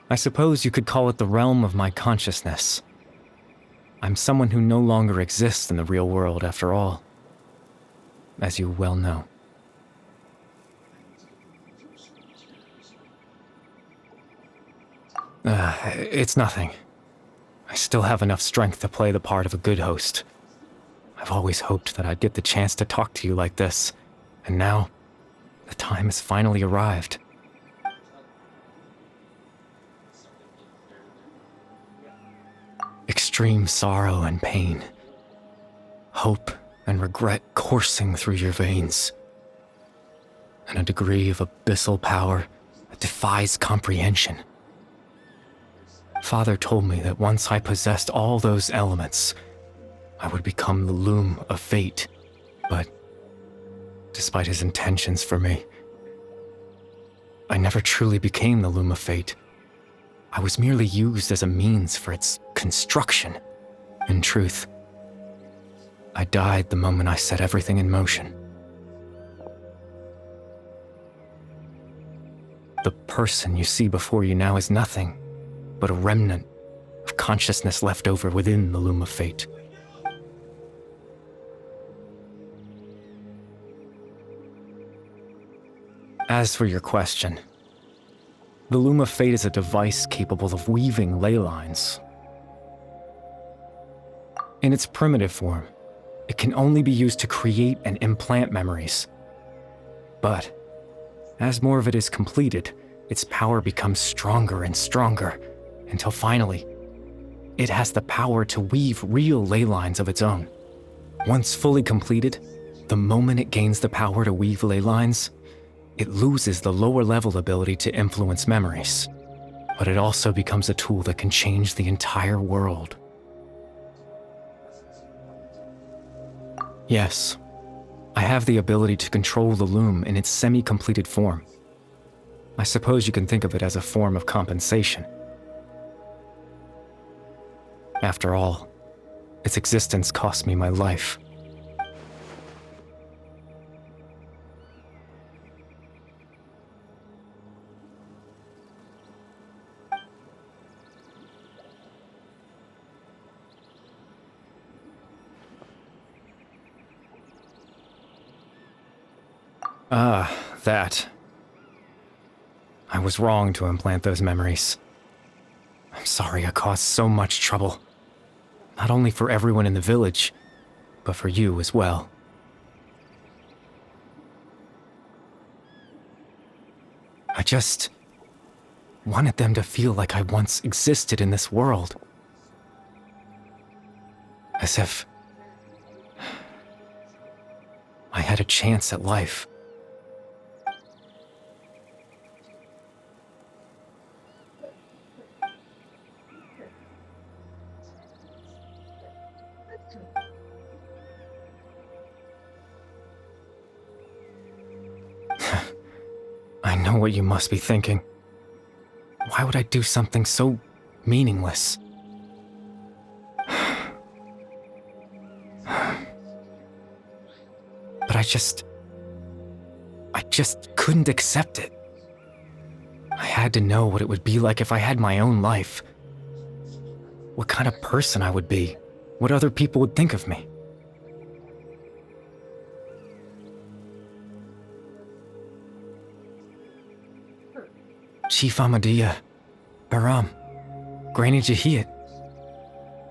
I suppose you could call it the realm of my consciousness. I'm someone who no longer exists in the real world, after all, as you well know. It's nothing. I still have enough strength to play the part of a good host. I've always hoped that I'd get the chance to talk to you like this, and now, the time has finally arrived. Extreme sorrow and pain, hope and regret coursing through your veins, and a degree of abyssal power that defies comprehension. Father told me that once I possessed all those elements, I would become the loom of fate, but despite his intentions for me, I never truly became the loom of fate. I was merely used as a means for its construction. In truth, I died the moment I set everything in motion. The person you see before you now is nothing but a remnant of consciousness left over within the loom of fate. As for your question, the loom of fate is a device capable of weaving ley lines. In its primitive form, it can only be used to create and implant memories. But as more of it is completed, its power becomes stronger and stronger, until finally, it has the power to weave real ley lines of its own. Once fully completed, the moment it gains the power to weave ley lines, it loses the lower level ability to influence memories. But it also becomes a tool that can change the entire world. Yes, I have the ability to control the loom in its semi-completed form. I suppose you can think of it as a form of compensation. After all, its existence cost me my life. That. I was wrong to implant those memories. I'm sorry I caused so much trouble. Not only for everyone in the village, but for you as well. I just wanted them to feel like I once existed in this world. As if I had a chance at life. I know what you must be thinking. Why would I do something so meaningless? But I just couldn't accept it. I had to know what it would be like if I had my own life. What kind of person I would be. What other people would think of me. Chief Ahmadiyya, Baram, Granny Jahiyat,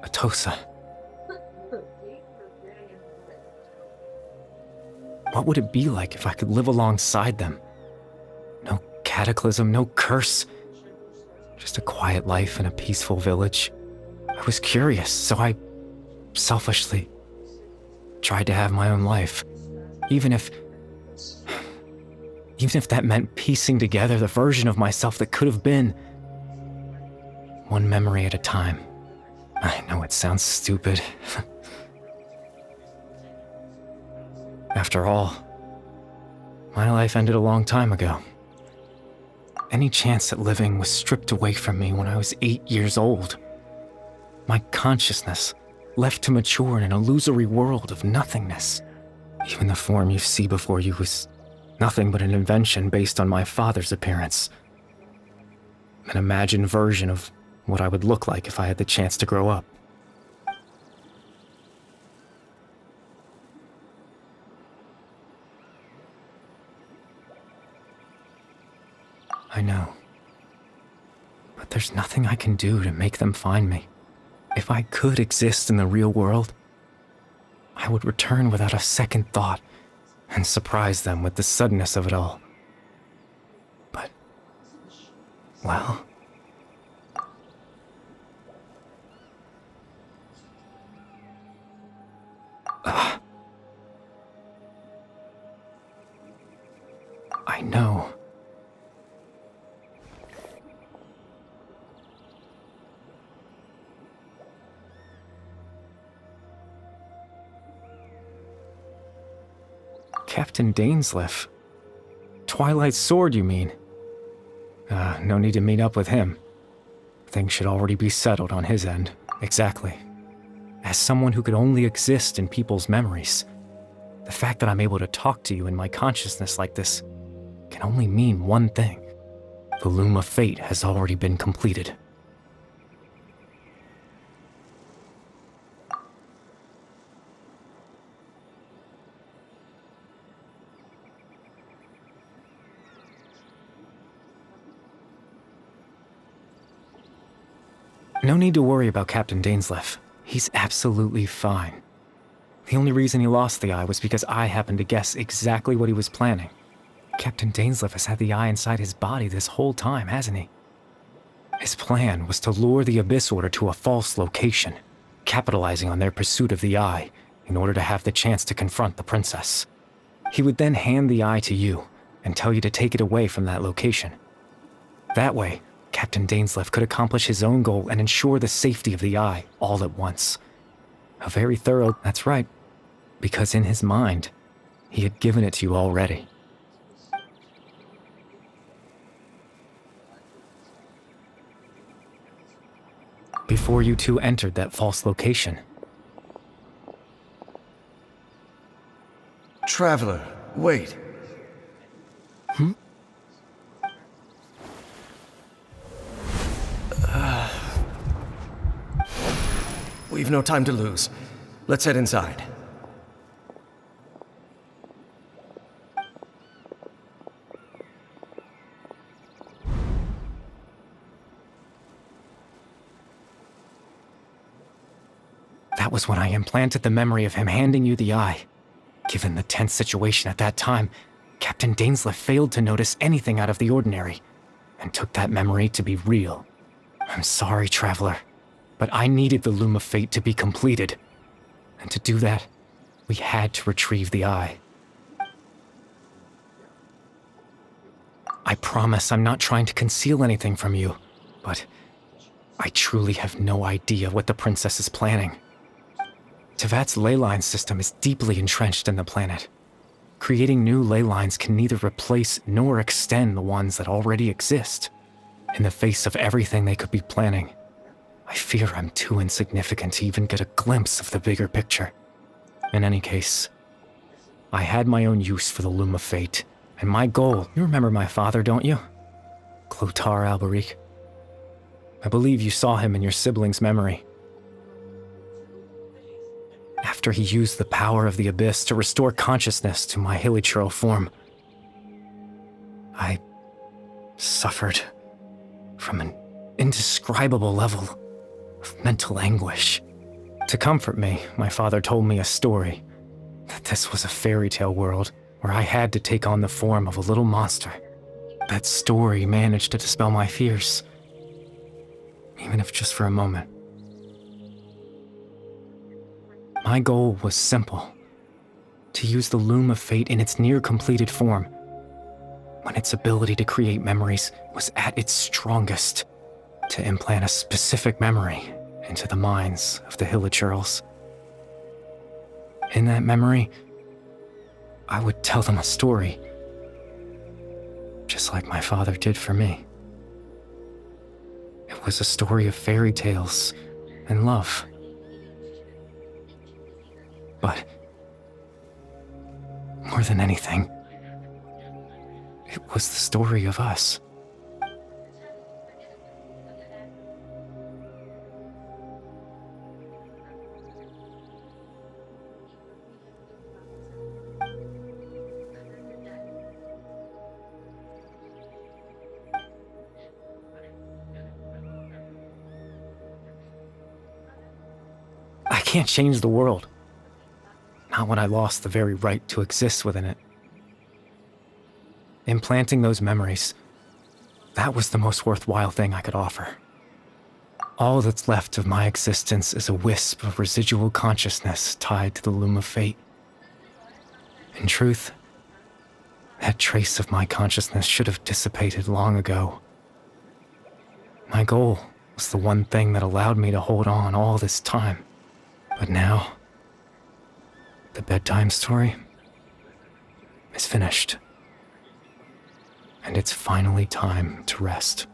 Atosa. What would it be like if I could live alongside them? No cataclysm, no curse. Just a quiet life in a peaceful village. I was curious, so I selfishly tried to have my own life. Even if that meant piecing together the version of myself that could have been. One memory at a time. I know it sounds stupid. After all, my life ended a long time ago. Any chance at living was stripped away from me when I was 8 years old. My consciousness left to mature in an illusory world of nothingness. Even the form you see before you was nothing but an invention based on my father's appearance. An imagined version of what I would look like if I had the chance to grow up. I know. But there's nothing I can do to make them find me. If I could exist in the real world, I would return without a second thought and surprise them with the suddenness of it all. But, well, I know. Captain Dainsleif. Twilight Sword, you mean? No need to meet up with him. Things should already be settled on his end. Exactly. As someone who could only exist in people's memories, the fact that I'm able to talk to you in my consciousness like this can only mean one thing. The Loom of Fate has already been completed. No need to worry about Captain Dainsleif. He's absolutely fine. The only reason he lost the eye was because I happened to guess exactly what he was planning. Captain Dainsleif has had the eye inside his body this whole time, hasn't he? His plan was to lure the Abyss Order to a false location, capitalizing on their pursuit of the eye in order to have the chance to confront the princess. He would then hand the eye to you and tell you to take it away from that location. That way, Captain Dainsleif could accomplish his own goal and ensure the safety of the eye all at once. A very thorough, that's right, because in his mind, he had given it to you already. Before you two entered that false location. Traveler, wait. We've no time to lose. Let's head inside. That was when I implanted the memory of him handing you the eye. Given the tense situation at that time, Captain Dainsleif failed to notice anything out of the ordinary, and took that memory to be real. I'm sorry, Traveler, but I needed the Loom of Fate to be completed. And to do that, we had to retrieve the eye. I promise I'm not trying to conceal anything from you, but I truly have no idea what the princess is planning. Tevat's ley line system is deeply entrenched in the planet. Creating new ley lines can neither replace nor extend the ones that already exist. In the face of everything they could be planning, I fear I'm too insignificant to even get a glimpse of the bigger picture. In any case, I had my own use for the Loom of Fate, and my goal— you remember my father, don't you? Clotar Alberic. I believe you saw him in your sibling's memory. After he used the power of the Abyss to restore consciousness to my hilichurl form, I suffered from an indescribable level of mental anguish. To comfort me, my father told me a story, that this was a fairy tale world where I had to take on the form of a little monster. That story managed to dispel my fears, even if just for a moment. My goal was simple: to use the Loom of Fate in its near-completed form, when its ability to create memories was at its strongest, to implant a specific memory into the minds of the hilichurls. In that memory, I would tell them a story, just like my father did for me. It was a story of fairy tales and love. But more than anything, it was the story of us. I can't change the world. Not when I lost the very right to exist within it. Implanting those memories, that was the most worthwhile thing I could offer. All that's left of my existence is a wisp of residual consciousness tied to the Loom of Fate. In truth, that trace of my consciousness should have dissipated long ago. My goal was the one thing that allowed me to hold on all this time. But now, the bedtime story is finished. And it's finally time to rest.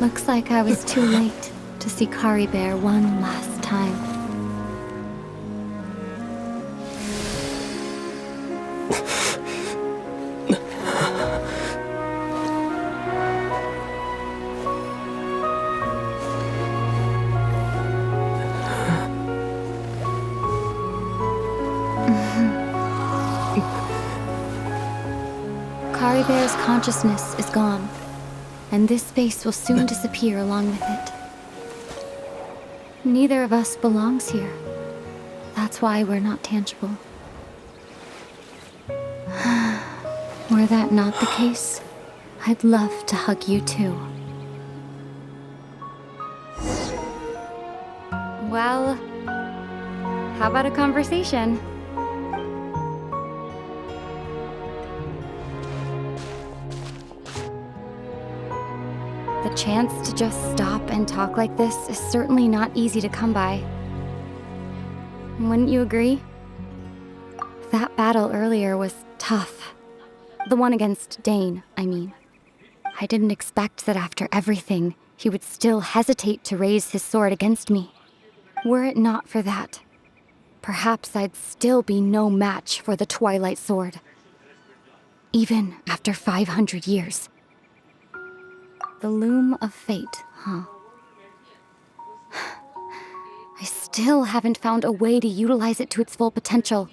Looks like I was too late to see Kari Bear one last time. Kari Bear's consciousness is gone, and this space will soon disappear along with it. Neither of us belongs here. That's why we're not tangible. Were that not the case, I'd love to hug you too. Well, how about a conversation? The chance to just stop and talk like this is certainly not easy to come by. Wouldn't you agree? That battle earlier was tough. The one against Dane, I mean. I didn't expect that after everything, he would still hesitate to raise his sword against me. Were it not for that, perhaps I'd still be no match for the Twilight Sword. Even after 500 years. The loom of fate, huh? I still haven't found a way to utilize it to its full potential.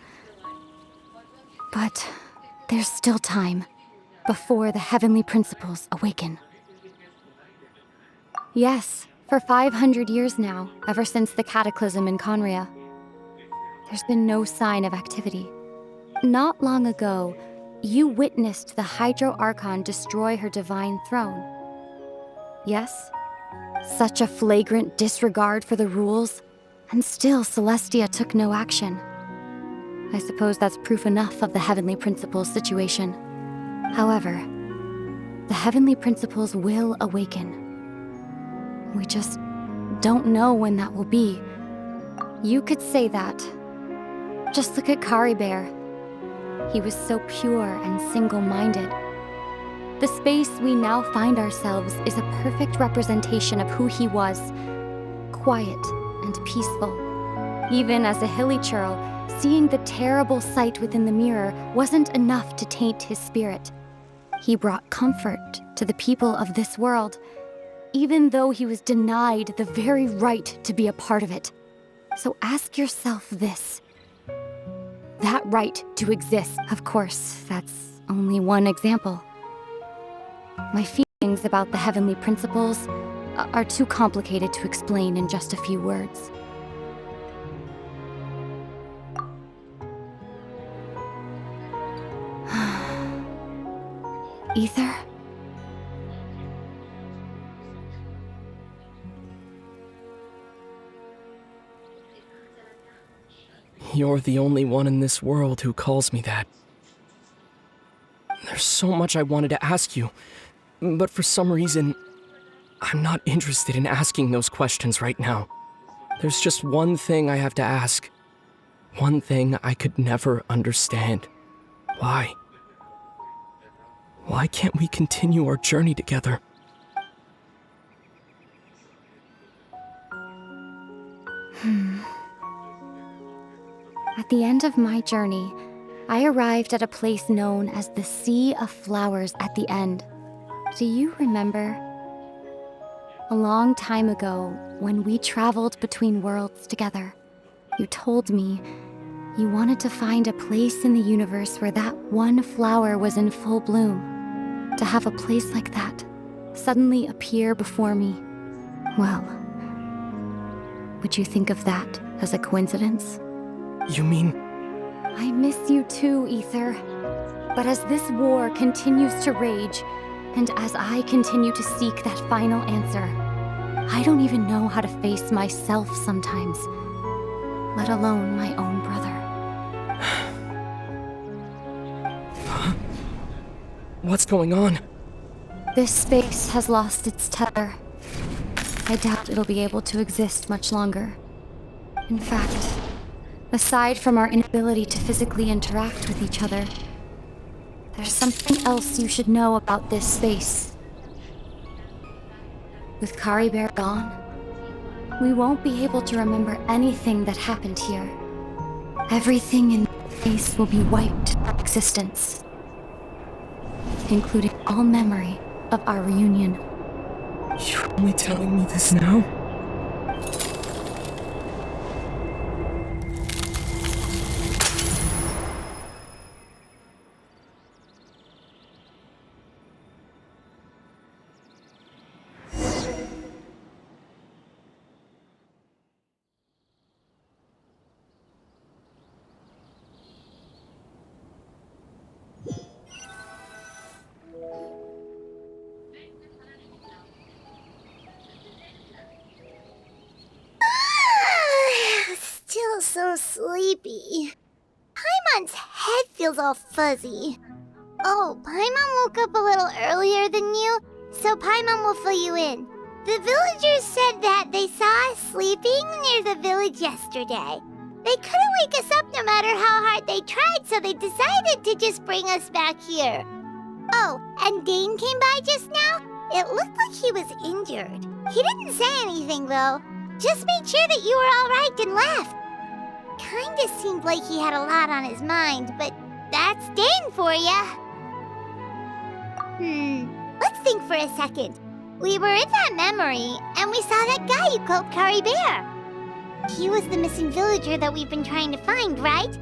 But there's still time before the heavenly principles awaken. Yes, for 500 years now, ever since the cataclysm in Conria, there's been no sign of activity. Not long ago, you witnessed the Hydro Archon destroy her divine throne. Yes? Such a flagrant disregard for the rules, and still Celestia took no action. I suppose that's proof enough of the Heavenly Principles situation. However, the Heavenly Principles will awaken. We just don't know when that will be. You could say that. Just look at Kari Bear. He was so pure and single-minded. The space we now find ourselves is a perfect representation of who he was. Quiet and peaceful. Even as a hilly churl, seeing the terrible sight within the mirror wasn't enough to taint his spirit. He brought comfort to the people of this world, even though he was denied the very right to be a part of it. So ask yourself this. That right to exist, of course, that's only one example. My feelings about the Heavenly Principles are too complicated to explain in just a few words. Ether? You're the only one in this world who calls me that. There's so much I wanted to ask you, but for some reason, I'm not interested in asking those questions right now. There's just one thing I have to ask. One thing I could never understand. Why? Why can't we continue our journey together? At the end of my journey, I arrived at a place known as the Sea of Flowers at the end. Do you remember? A long time ago, when we traveled between worlds together, you told me you wanted to find a place in the universe where that one flower was in full bloom. To have a place like that suddenly appear before me. Well, would you think of that as a coincidence? You mean... I miss you too, Ether. But as this war continues to rage, and as I continue to seek that final answer, I don't even know how to face myself sometimes, let alone my own brother. What's going on? This space has lost its tether. I doubt it'll be able to exist much longer. In fact, aside from our inability to physically interact with each other, there's something else you should know about this space. With Kari Bear gone, we won't be able to remember anything that happened here. Everything in space will be wiped from existence, including all memory of our reunion. You're only telling me this now? Still so sleepy. Paimon's head feels all fuzzy. Oh, Paimon woke up a little earlier than you, so Paimon will fill you in. The villagers said that they saw us sleeping near the village yesterday. They couldn't wake us up no matter how hard they tried, so they decided to just bring us back here. Oh, and Dane came by just now. It looked like he was injured. He didn't say anything, though. Just made sure that you were all right and left. Kinda seemed like he had a lot on his mind, but that's Dane for ya. Let's think for a second. We were in that memory, and we saw that guy you called Kari Bear. He was the missing villager that we've been trying to find, right?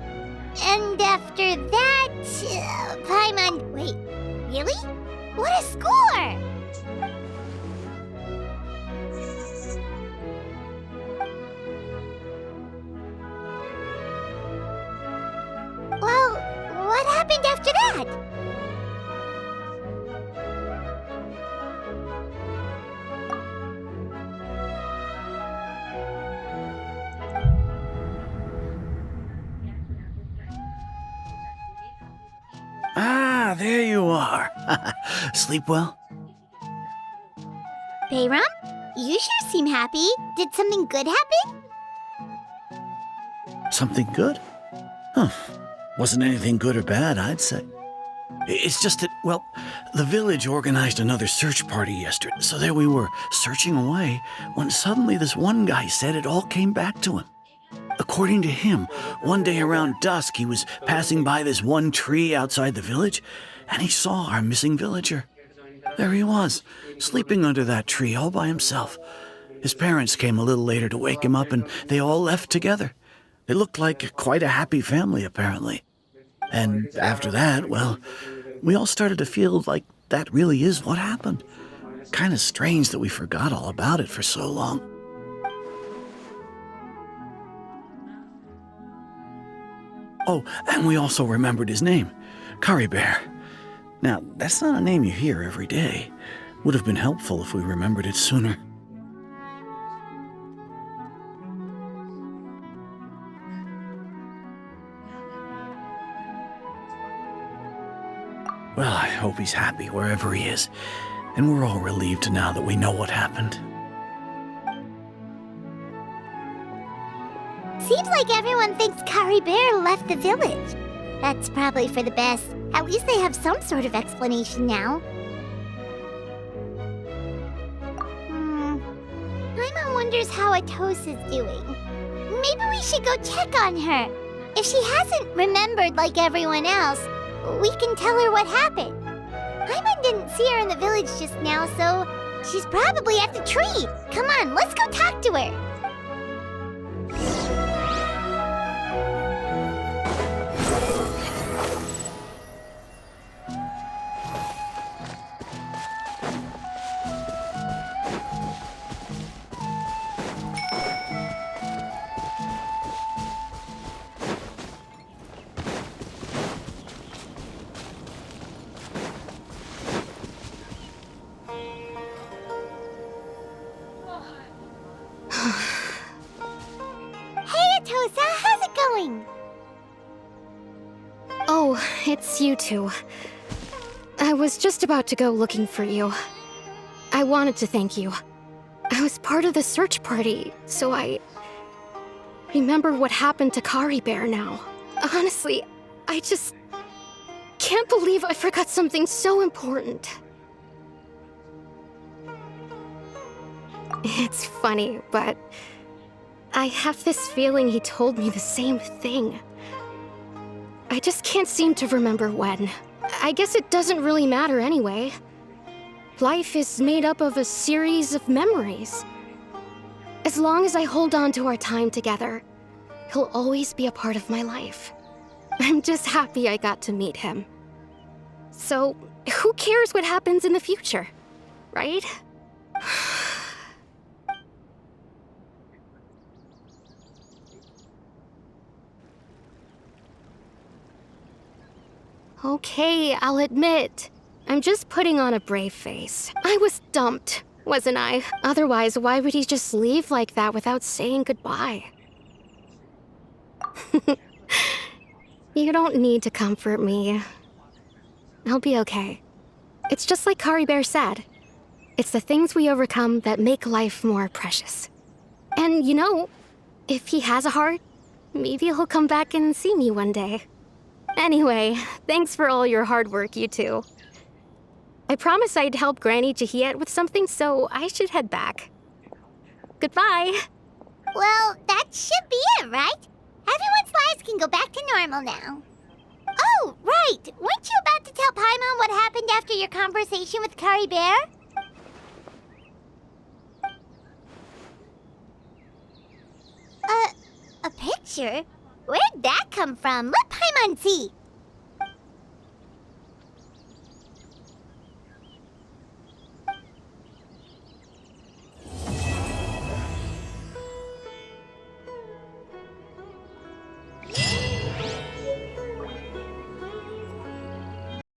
And after that, Paimon... Wait, really? What a score! Well, what happened after that? Ah, there you are. Sleep well? Bayram, you sure seem happy. Did something good happen? Something good? Huh. Wasn't anything good or bad, I'd say. It's just that, well, the village organized another search party yesterday, so there we were, searching away, when suddenly this one guy said it all came back to him. According to him, one day around dusk, he was passing by this one tree outside the village, and he saw our missing villager. There he was, sleeping under that tree all by himself. His parents came a little later to wake him up, and they all left together. They looked like quite a happy family, apparently. And after that, well, we all started to feel like that really is what happened. Kind of strange that we forgot all about it for so long. Oh, and we also remembered his name, Kari Bear. Now, that's not a name you hear every day. Would have been helpful if we remembered it sooner. Well, I hope he's happy wherever he is, and we're all relieved now that we know what happened. Seems like everyone thinks Kari Bear left the village. That's probably for the best. At least they have some sort of explanation now. Paimon wonders how Atosa's doing. Maybe we should go check on her. If she hasn't remembered like everyone else, we can tell her what happened. Paimon didn't see her in the village just now, so she's probably at the tree. Come on, let's go talk to her. Oh, it's you two. I was just about to go looking for you. I wanted to thank you. I was part of the search party, so I remember what happened to Kari Bear now. Honestly, I just can't believe I forgot something so important. It's funny, but I have this feeling he told me the same thing. I just can't seem to remember when. I guess it doesn't really matter anyway. Life is made up of a series of memories. As long as I hold on to our time together, he'll always be a part of my life. I'm just happy I got to meet him. So, who cares what happens in the future, right? Okay, I'll admit. I'm just putting on a brave face. I was dumped, wasn't I? Otherwise, why would he just leave like that without saying goodbye? You don't need to comfort me. I'll be okay. It's just like Kari Bear said. It's the things we overcome that make life more precious. And you know, if he has a heart, maybe he'll come back and see me one day. Anyway, thanks for all your hard work, you two. I promised I'd help Granny Jahiet with something, so I should head back. Goodbye. Well, that should be it, right? Everyone's lives can go back to normal now. Oh, right! Weren't you about to tell Paimon what happened after your conversation with Kari Bear? A picture? Where'd that come from? Let Paimon see.